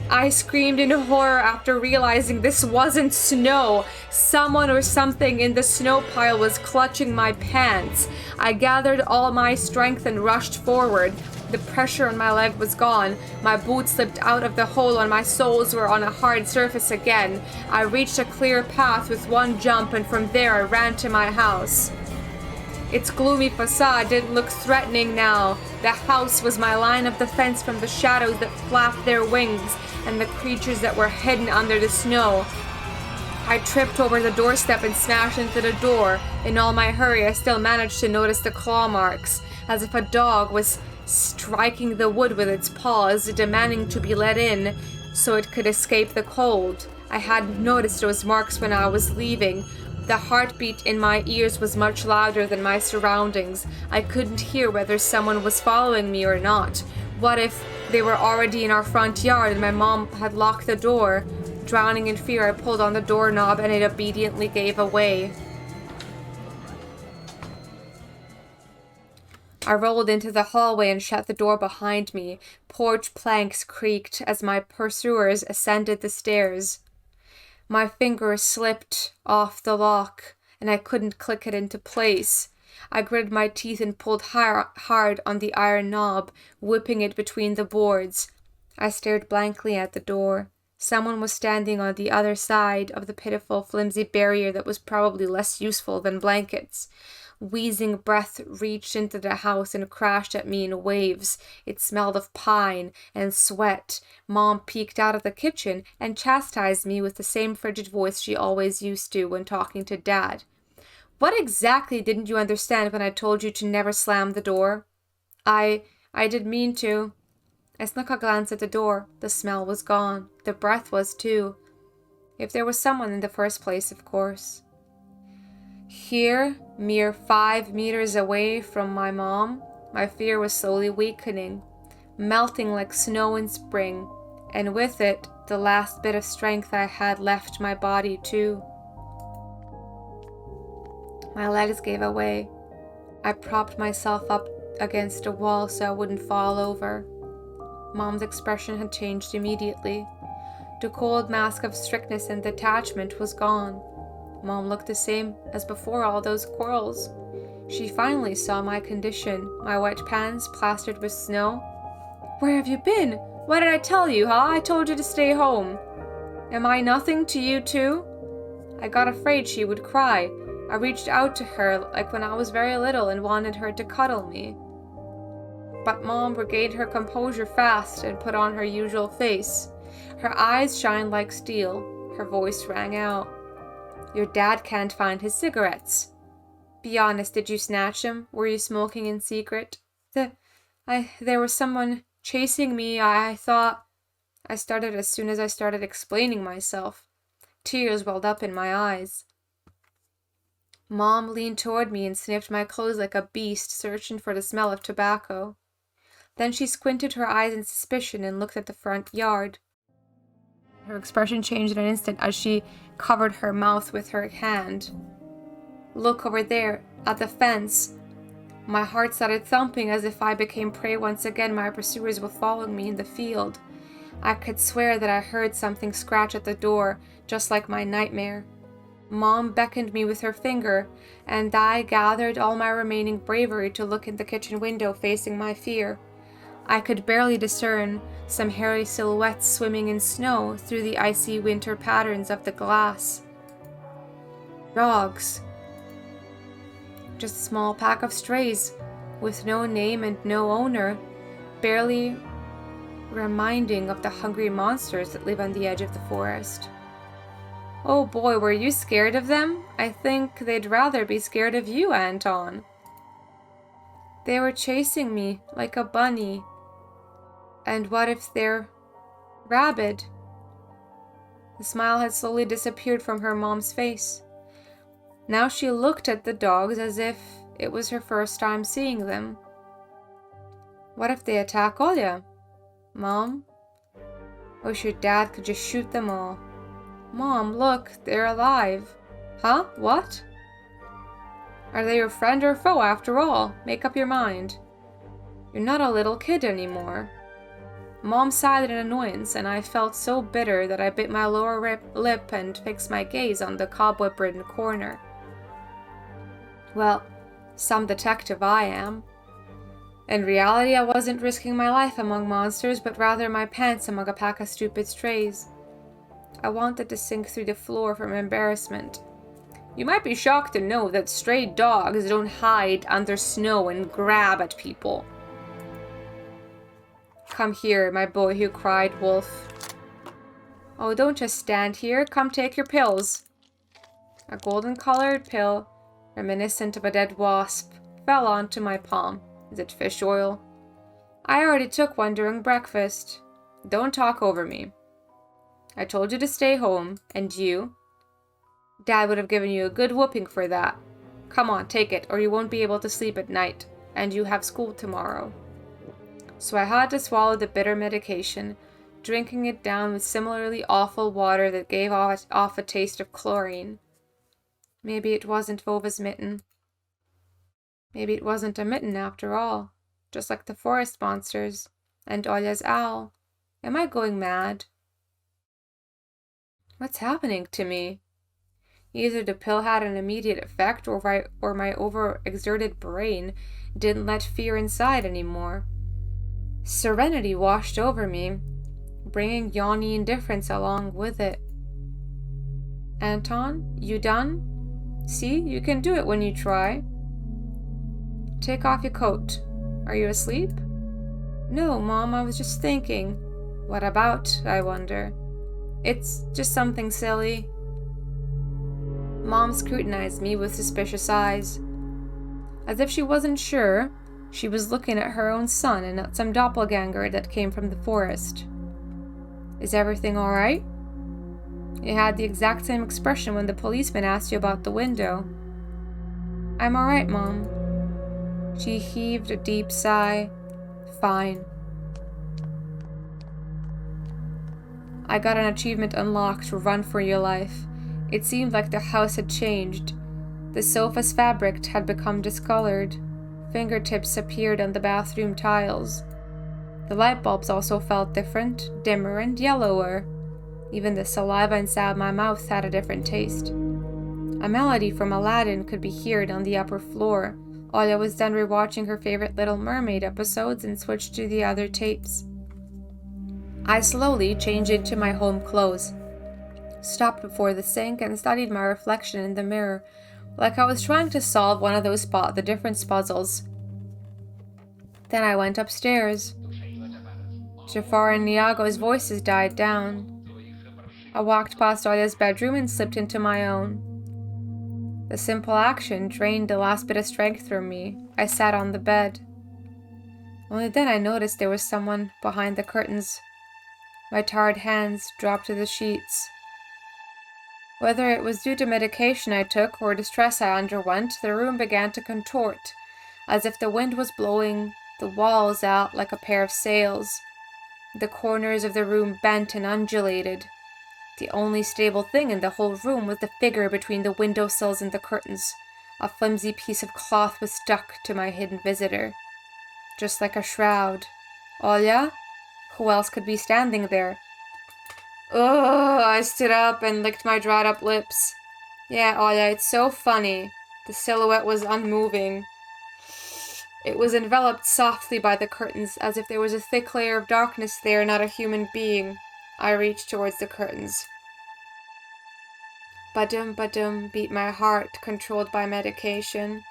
I screamed in horror after realizing this wasn't snow. Someone or something in the snow pile was clutching my pants. I gathered all my strength and rushed forward. The pressure on my leg was gone. My boots slipped out of the hole and my soles were on a hard surface again. I reached a clear path with one jump, and from there I ran to my house. Its gloomy facade didn't look threatening now. The house was my line of defense from the shadows that flapped their wings and the creatures that were hidden under the snow. I tripped over the doorstep and smashed into the door. In all my hurry, I still managed to notice the claw marks, as if a dog was striking the wood with its paws, demanding to be let in so it could escape the cold. I hadn't noticed those marks when I was leaving. The heartbeat in my ears was much louder than my surroundings. I couldn't hear whether someone was following me or not. What if they were already in our front yard and my mom had locked the door? Drowning in fear, I pulled on the doorknob and it obediently gave away. I rolled into the hallway and shut the door behind me. Porch planks creaked as my pursuers ascended the stairs. My finger slipped off the lock, and I couldn't click it into place. I gritted my teeth and pulled hard on the iron knob, whipping it between the boards. I stared blankly at the door. Someone was standing on the other side of the pitiful, flimsy barrier that was probably less useful than blankets. Wheezing breath reached into the house and crashed at me in waves. It smelled of pine and sweat. Mom peeked out of the kitchen and chastised me with the same frigid voice she always used to when talking to Dad. What exactly didn't you understand when I told you to never slam the door? I didn't mean to. I snuck a glance at the door. The smell was gone. The breath was too. If there was someone in the first place, of course. Here, mere 5 meters away from my mom, my fear was slowly weakening, melting like snow in spring, and with it, the last bit of strength I had left my body too. My legs gave away. I propped myself up against a wall so I wouldn't fall over. Mom's expression had changed immediately. The cold mask of strictness and detachment was gone. Mom looked the same as before all those quarrels. She finally saw my condition, my wet pants plastered with snow. Where have you been? What did I tell you, huh? I told you to stay home. Am I nothing to you too? I got afraid she would cry. I reached out to her like when I was very little and wanted her to cuddle me. But Mom regained her composure fast and put on her usual face. Her eyes shined like steel. Her voice rang out. Your dad can't find his cigarettes. Be honest, did you snatch them? Were you smoking in secret? There was someone chasing me. I thought... I started as soon as I started explaining myself. Tears welled up in my eyes. Mom leaned toward me and sniffed my clothes like a beast searching for the smell of tobacco. Then she squinted her eyes in suspicion and looked at the front yard. Her expression changed in an instant as she covered her mouth with her hand. Look over there, at the fence. My heart started thumping as if I became prey once again. My pursuers were following me in the field. I could swear that I heard something scratch at the door, just like my nightmare. Mom beckoned me with her finger, and I gathered all my remaining bravery to look in the kitchen window facing my fear. I could barely discern some hairy silhouettes swimming in snow through the icy winter patterns of the glass. Dogs. Just a small pack of strays, with no name and no owner, barely reminding of the hungry monsters that live on the edge of the forest. Oh boy, were you scared of them? I think they'd rather be scared of you, Anton. They were chasing me like a bunny. And what if they're rabid? The smile had slowly disappeared from her mom's face. Now she looked at the dogs as if it was her first time seeing them. What if they attack Olya? Mom? Wish your dad could just shoot them all. Mom, look, they're alive. Huh? What? Are they your friend or foe after all? Make up your mind. You're not a little kid anymore. Mom sighed in annoyance, and I felt so bitter that I bit my lower lip and fixed my gaze on the cobweb-ridden corner. Well, some detective I am. In reality, I wasn't risking my life among monsters, but rather my pants among a pack of stupid strays. I wanted to sink through the floor from embarrassment. You might be shocked to know that stray dogs don't hide under snow and grab at people. Come here, my boy who cried wolf. Oh, don't just stand here. Come take your pills. A golden-colored pill, reminiscent of a dead wasp, fell onto my palm. Is it fish oil? I already took one during breakfast. Don't talk over me. I told you to stay home, and you? Dad would have given you a good whooping for that. Come on, take it, or you won't be able to sleep at night, and you have school tomorrow. So I had to swallow the bitter medication, drinking it down with similarly awful water that gave off a taste of chlorine. Maybe it wasn't Vova's mitten. Maybe it wasn't a mitten after all, just like the forest monsters, and Olya's owl. Am I going mad? What's happening to me? Either the pill had an immediate effect, or my overexerted brain didn't let fear inside anymore. Serenity washed over me, bringing yawny indifference along with it. Anton, you done? See, you can do it when you try. Take off your coat. Are you asleep? No, Mom, I was just thinking. What about, I wonder? It's just something silly. Mom scrutinized me with suspicious eyes. As if she wasn't sure, she was looking at her own son and not some doppelganger that came from the forest. Is everything all right? You had the exact same expression when the policeman asked you about the window. I'm all right, Mom. She heaved a deep sigh. Fine. I got an achievement unlocked to run for your life. It seemed like the house had changed. The sofa's fabric had become discolored. Fingertips appeared on the bathroom tiles. The light bulbs also felt different, dimmer and yellower. Even the saliva inside my mouth had a different taste. A melody from Aladdin could be heard on the upper floor. Olya was done rewatching her favorite Little Mermaid episodes and switched to the other tapes. I slowly changed into my home clothes, stopped before the sink and studied my reflection in the mirror, like I was trying to solve one of those spot the difference puzzles. Then I went upstairs. Jafar and Niago's voices died down. I walked past Olya's bedroom and slipped into my own. The simple action drained the last bit of strength from me. I sat on the bed. Only then I noticed there was someone behind the curtains. My tired hands dropped to the sheets. Whether it was due to medication I took or the stress I underwent, the room began to contort, as if the wind was blowing the walls out like a pair of sails. The corners of the room bent and undulated. The only stable thing in the whole room was the figure between the windowsills and the curtains. A flimsy piece of cloth was stuck to my hidden visitor, just like a shroud. Olya? Who else could be standing there? Oh, I stood up and licked my dried up lips. Yeah, Olya, it's so funny. The silhouette was unmoving. It was enveloped softly by the curtains, as if there was a thick layer of darkness there, not a human being. I reached towards the curtains. Badum, badum, beat my heart, controlled by medication.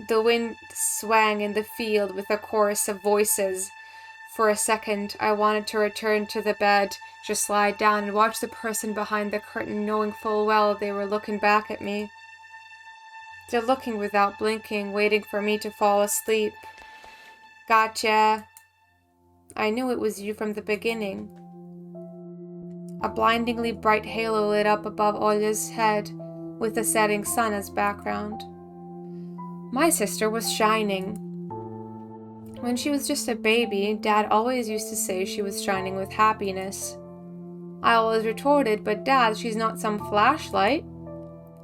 The wind swang in the field with a chorus of voices. For a second, I wanted to return to the bed, just lie down and watch the person behind the curtain, knowing full well they were looking back at me. They're looking without blinking, waiting for me to fall asleep. Gotcha. I knew it was you from the beginning." A blindingly bright halo lit up above Olya's head, with the setting sun as background. My sister was shining. When she was just a baby, Dad always used to say she was shining with happiness. I always retorted, "But Dad, she's not some flashlight."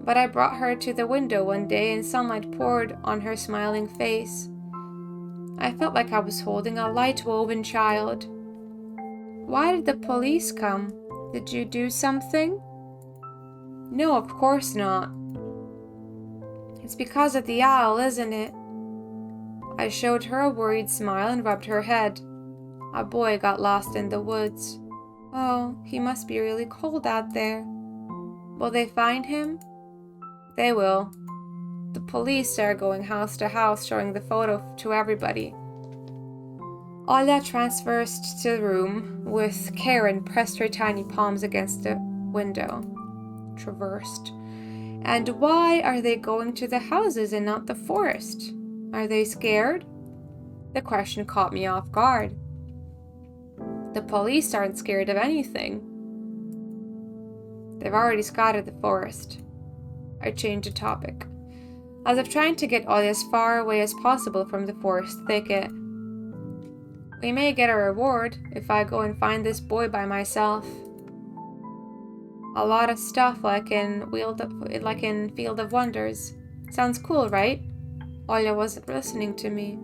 But I brought her to the window one day and sunlight poured on her smiling face. I felt like I was holding a light-woven child. "Why did the police come? Did you do something?" "No, of course not." "It's because of the owl, isn't it?" I showed her a worried smile and rubbed her head. "A boy got lost in the woods." "Oh, he must be really cold out there." "Will they find him?" "They will." The police are going house to house showing the photo to everybody. Olya traversed the room with care and pressed her tiny palms against the window. Traversed. "And why are they going to the houses and not the forest? Are they scared?" The question caught me off guard. The police aren't scared of anything. They've already scouted the forest. I changed the topic, as if trying to get Olya as far away as possible from the forest thicket. "We may get a reward if I go and find this boy by myself." "A lot of stuff like in Field of Wonders. Sounds cool, right?" Olya wasn't listening to me.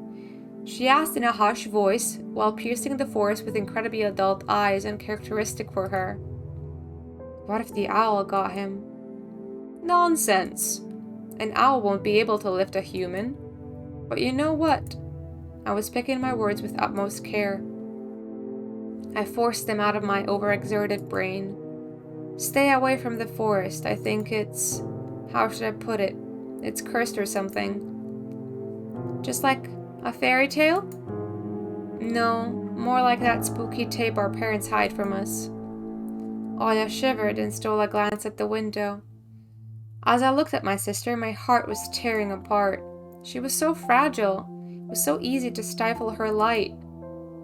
She asked in a hushed voice, while piercing the forest with incredibly adult eyes uncharacteristic for her. "What if the owl got him?" "Nonsense! An owl won't be able to lift a human." "But you know what?" I was picking my words with utmost care. I forced them out of my overexerted brain. "Stay away from the forest. I think it's... how should I put it? It's cursed or something." "Just like a fairy tale?" "No, more like that spooky tape our parents hide from us." Olya shivered and stole a glance at the window. As I looked at my sister, my heart was tearing apart. She was so fragile. It was so easy to stifle her light.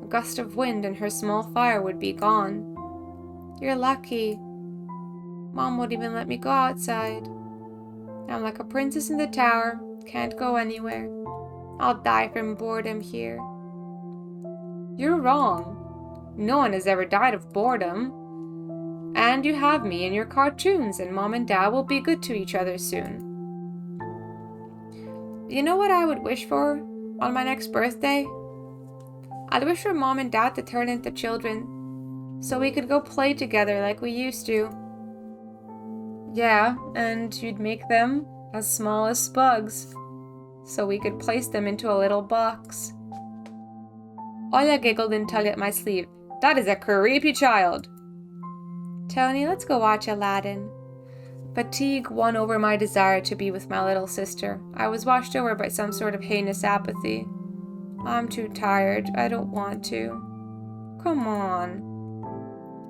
A gust of wind and her small fire would be gone. "You're lucky. Mom won't even let me go outside. I'm like a princess in the tower, can't go anywhere. I'll die from boredom here." "You're wrong. No one has ever died of boredom. And you have me and your cartoons, and Mom and Dad will be good to each other soon." "You know what I would wish for on my next birthday? I'd wish for Mom and Dad to turn into children, so we could go play together like we used to." "Yeah, and you'd make them as small as bugs, so we could place them into a little box." Olya giggled and tugged at my sleeve. "That is a creepy child." "Tony, let's go watch Aladdin." Fatigue won over my desire to be with my little sister. I was washed over by some sort of heinous apathy. "I'm too tired. I don't want to." "Come on.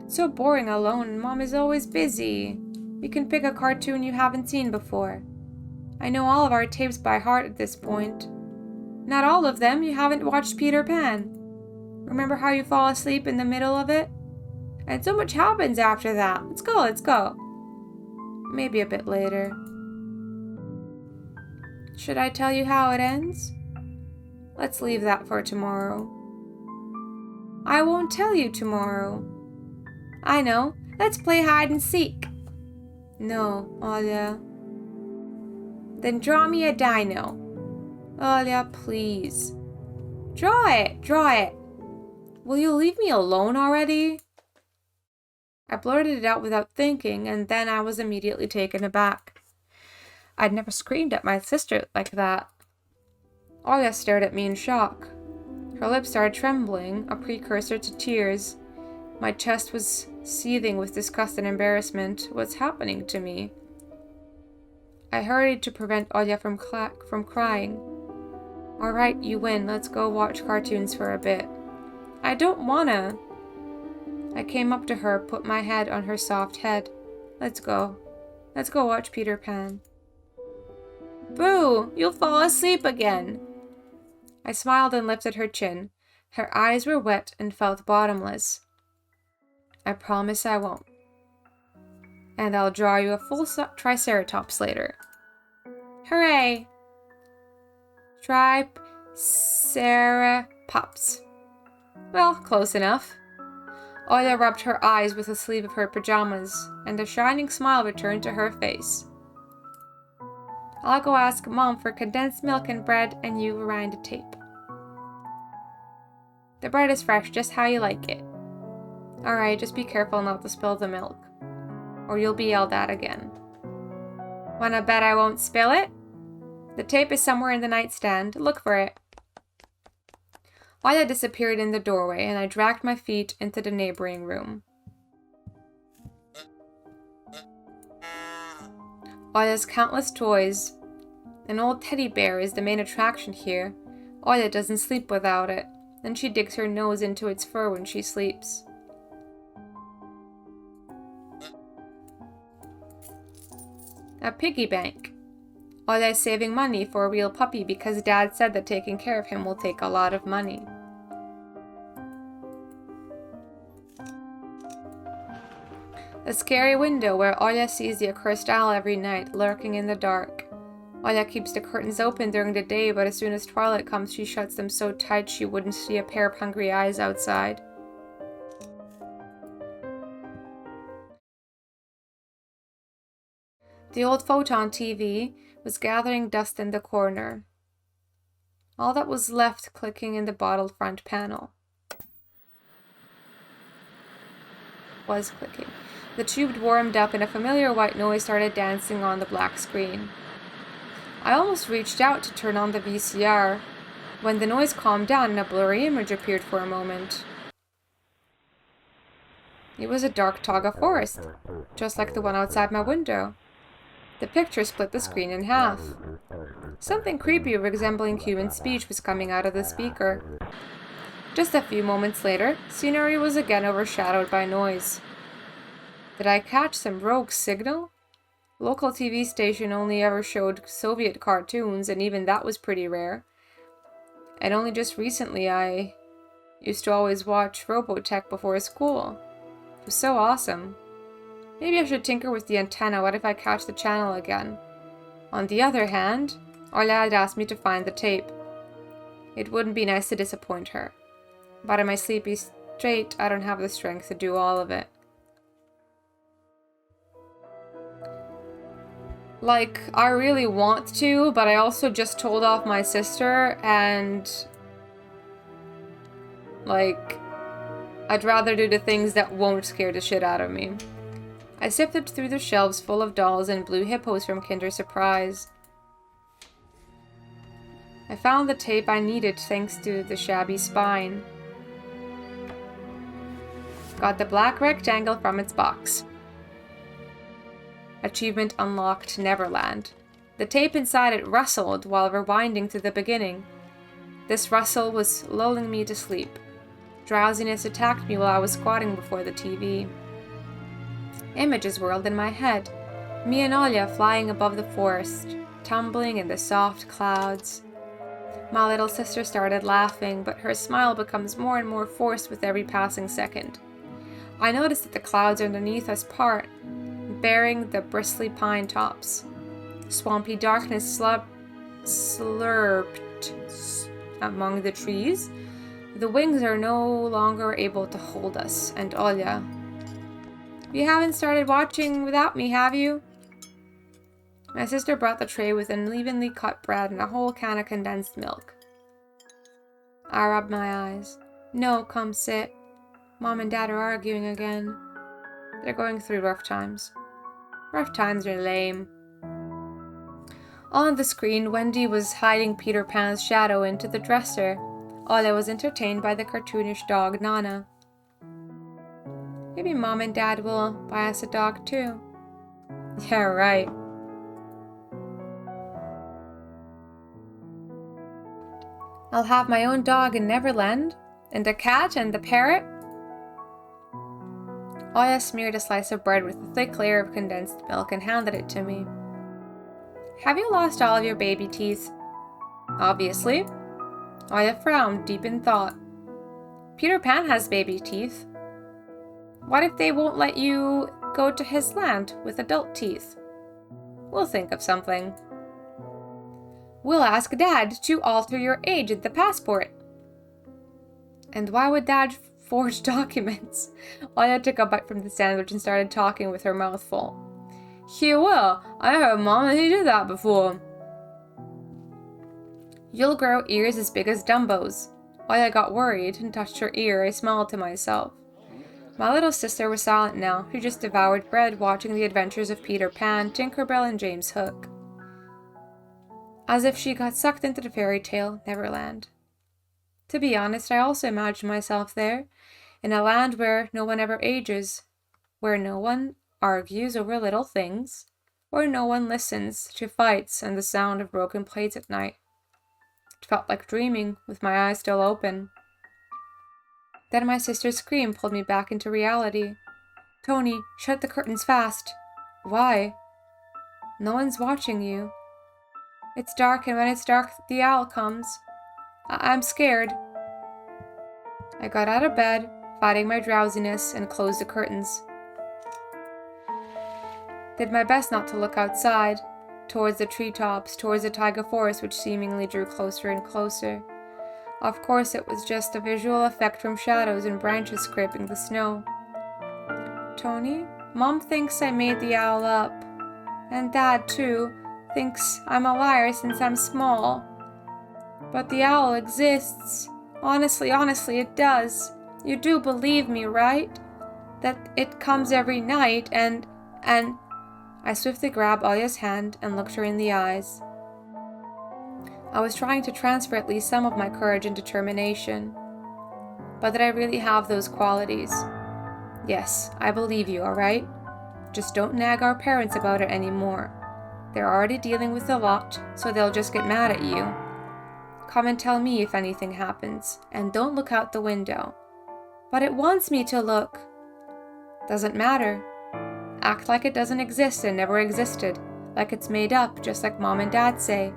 It's so boring alone and Mom is always busy. We can pick a cartoon you haven't seen before. I know all of our tapes by heart at this point." "Not all of them. You haven't watched Peter Pan. Remember how you fall asleep in the middle of it? And so much happens after that. Let's go. Maybe a bit later." "Should I tell you how it ends?" "Let's leave that for tomorrow." "I won't tell you tomorrow." "I know. Let's play hide and seek." "No, Olya." "Then draw me a dino." "Olya, please." Draw it. Will you leave me alone already?" I blurted it out without thinking, and then I was immediately taken aback. I'd never screamed at my sister like that. Olya stared at me in shock. Her lips started trembling, a precursor to tears. My chest was seething with disgust and embarrassment. What's happening to me? I hurried to prevent Olya from crying. "All right, you win. Let's go watch cartoons for a bit." "I don't wanna." I came up to her, put my head on her soft head. Let's go watch Peter Pan." "Boo! You'll fall asleep again." I smiled and lifted her chin. Her eyes were wet and felt bottomless. I promise I won't. And I'll draw you a full triceratops later. Hooray! Triceratops. Well, close enough. Oya rubbed her eyes with the sleeve of her pajamas, and a shining smile returned to her face. I'll go ask Mom for condensed milk and bread, and you rewind a tape. The bread is fresh, just how you like it. Alright, just be careful not to spill the milk, or you'll be yelled at again. Wanna bet I won't spill it? The tape is somewhere in the nightstand. Look for it. Oya disappeared in the doorway, and I dragged my feet into the neighboring room. Oya's countless toys. An old teddy bear is the main attraction here. Oya doesn't sleep without it, and she digs her nose into its fur when she sleeps. A piggy bank. Oya is saving money for a real puppy because Dad said that taking care of him will take a lot of money. A scary window where Oya sees the accursed owl every night, lurking in the dark. Oya keeps the curtains open during the day, but as soon as twilight comes, she shuts them so tight she wouldn't see a pair of hungry eyes outside. The old photon TV was gathering dust in the corner. All that was left clicking in the bottled front panel was clicking. The tube warmed up and a familiar white noise started dancing on the black screen. I almost reached out to turn on the VCR when the noise calmed down and a blurry image appeared for a moment. It was a dark taiga forest, just like the one outside my window. The picture split the screen in half. Something creepy resembling human speech was coming out of the speaker. Just a few moments later, scenery was again overshadowed by noise. Did I catch some rogue signal? Local TV station only ever showed Soviet cartoons, and even that was pretty rare. And only just recently I used to always watch Robotech before school. It was so awesome. Maybe I should tinker with the antenna. What if I catch the channel again? On the other hand, Oya had asked me to find the tape. It wouldn't be nice to disappoint her. But in my sleepy state, I don't have the strength to do all of it. Like, I really want to, but I also just told off my sister, and like, I'd rather do the things that won't scare the shit out of me. I sifted through the shelves full of dolls and blue hippos from Kinder Surprise. I found the tape I needed thanks to the shabby spine. Got the black rectangle from its box. Achievement unlocked, Neverland. The tape inside it rustled while rewinding to the beginning. This rustle was lulling me to sleep. Drowsiness attacked me while I was squatting before the TV. Images whirled in my head. Me and Oya flying above the forest, tumbling in the soft clouds. My little sister started laughing, but her smile becomes more and more forced with every passing second. I noticed that the clouds underneath us part, bearing the bristly pine tops. Swampy darkness slurped among the trees. The wings are no longer able to hold us, and Oya. You haven't started watching without me, have you? My sister brought the tray with unevenly cut bread and a whole can of condensed milk. I rubbed my eyes. No, come sit. Mom and Dad are arguing again. They're going through rough times. Rough times are lame. On the screen, Wendy was hiding Peter Pan's shadow into the dresser. Oya was entertained by the cartoonish dog Nana. Maybe Mom and Dad will buy us a dog too. Yeah, right. I'll have my own dog in Neverland, and a cat and a parrot. Oya smeared a slice of bread with a thick layer of condensed milk and handed it to me. Have you lost all of your baby teeth? Obviously. Oya frowned, deep in thought. Peter Pan has baby teeth. What if they won't let you go to his land with adult teeth? We'll think of something. We'll ask Dad to alter your age in the passport. And why would Dad forge documents? Aya took a bite from the sandwich and started talking with her mouth full. He will. I heard Mom and he did that before. You'll grow ears as big as Dumbo's. Aya got worried and touched her ear. I smiled to myself. My little sister was silent now. She just devoured bread, watching the adventures of Peter Pan, Tinker Bell, and James Hook. As if she got sucked into the fairy tale Neverland. To be honest, I also imagined myself there, in a land where no one ever ages, where no one argues over little things, where no one listens to fights and the sound of broken plates at night. It felt like dreaming, with my eyes still open. Then my sister's scream pulled me back into reality. Tony, shut the curtains fast. Why? No one's watching you. It's dark, and when it's dark, the owl comes. I'm scared. I got out of bed, fighting my drowsiness, and closed the curtains. Did my best not to look outside, towards the treetops, towards the taiga forest which seemingly drew closer and closer. Of course, it was just a visual effect from shadows and branches scraping the snow. Tony, Mom thinks I made the owl up. And Dad, too, thinks I'm a liar since I'm small. But the owl exists. Honestly, it does. You do believe me, right? That it comes every night and... I swiftly grabbed Aya's hand and looked her in the eyes. I was trying to transfer at least some of my courage and determination. But did I really have those qualities? Yes, I believe you, alright? Just don't nag our parents about it anymore. They're already dealing with a lot, so they'll just get mad at you. Come and tell me if anything happens, and don't look out the window. But it wants me to look. Doesn't matter. Act like it doesn't exist and never existed, like it's made up, just like Mom and Dad say.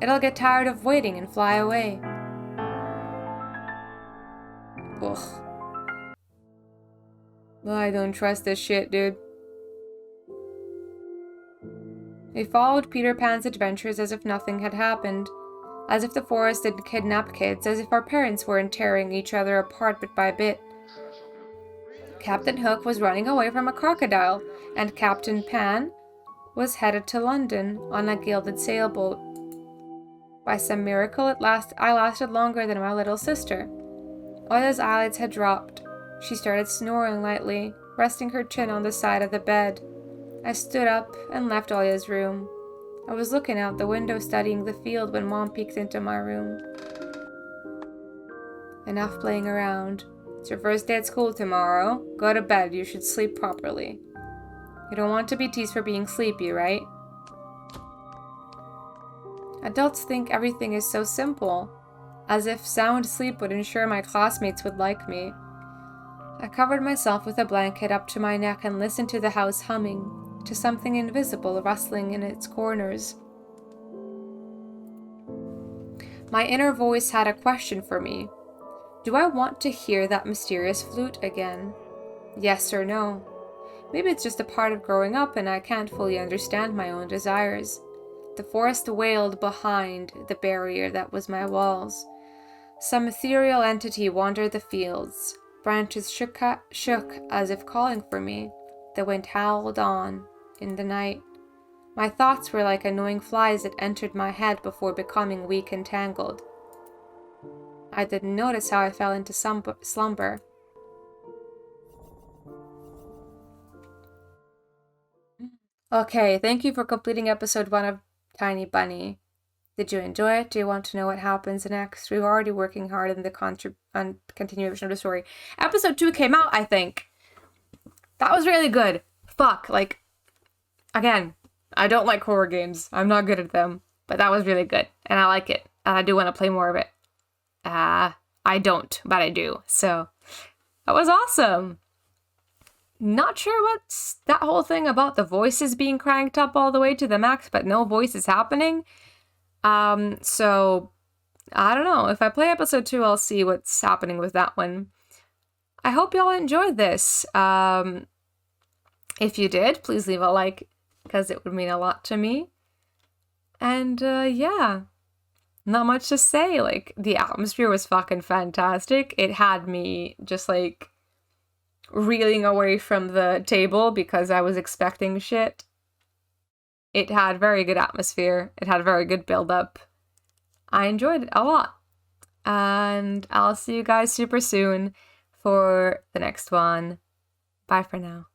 It'll get tired of waiting and fly away. Ugh. I don't trust this shit, dude. We followed Peter Pan's adventures as if nothing had happened, as if the forest didn't kidnap kids, as if our parents weren't tearing each other apart bit by bit. Captain Hook was running away from a crocodile, and Captain Pan was headed to London on a gilded sailboat. By some miracle, I lasted longer than my little sister. Aya's eyelids had dropped. She started snoring lightly, resting her chin on the side of the bed. I stood up and left Aya's room. I was looking out the window studying the field when Mom peeked into my room. Enough playing around. It's your first day at school tomorrow. Go to bed. You should sleep properly. You don't want to be teased for being sleepy, right? Adults think everything is so simple, as if sound sleep would ensure my classmates would like me. I covered myself with a blanket up to my neck and listened to the house humming, to something invisible rustling in its corners. My inner voice had a question for me. Do I want to hear that mysterious flute again? Yes or no? Maybe it's just a part of growing up and I can't fully understand my own desires. The forest wailed behind the barrier that was my walls. Some ethereal entity wandered the fields. Branches shook as if calling for me. The wind howled on in the night. My thoughts were like annoying flies that entered my head before becoming weak and tangled. I didn't notice how I fell into slumber. Okay, thank you for completing episode 1 of Tiny Bunny. Did you enjoy it? Do you want to know what happens next? We're already working hard on the continuation of the story. Episode 2 came out, I think. That was really good. Fuck, again, I don't like horror games. I'm not good at them. But that was really good. And I like it. And I do want to play more of it. I don't, but I do. So, that was awesome. Not sure what's that whole thing about the voices being cranked up all the way to the max, but no voices happening. So I don't know. If I play episode 2, I'll see what's happening with that one. I hope y'all enjoyed this. If you did, please leave a like, because it would mean a lot to me. And yeah, not much to say. Like, the atmosphere was fucking fantastic. It had me just like reeling away from the table because I was expecting shit. It had very good atmosphere. It had very good build-up. I enjoyed it a lot. And I'll see you guys super soon for the next one. Bye for now.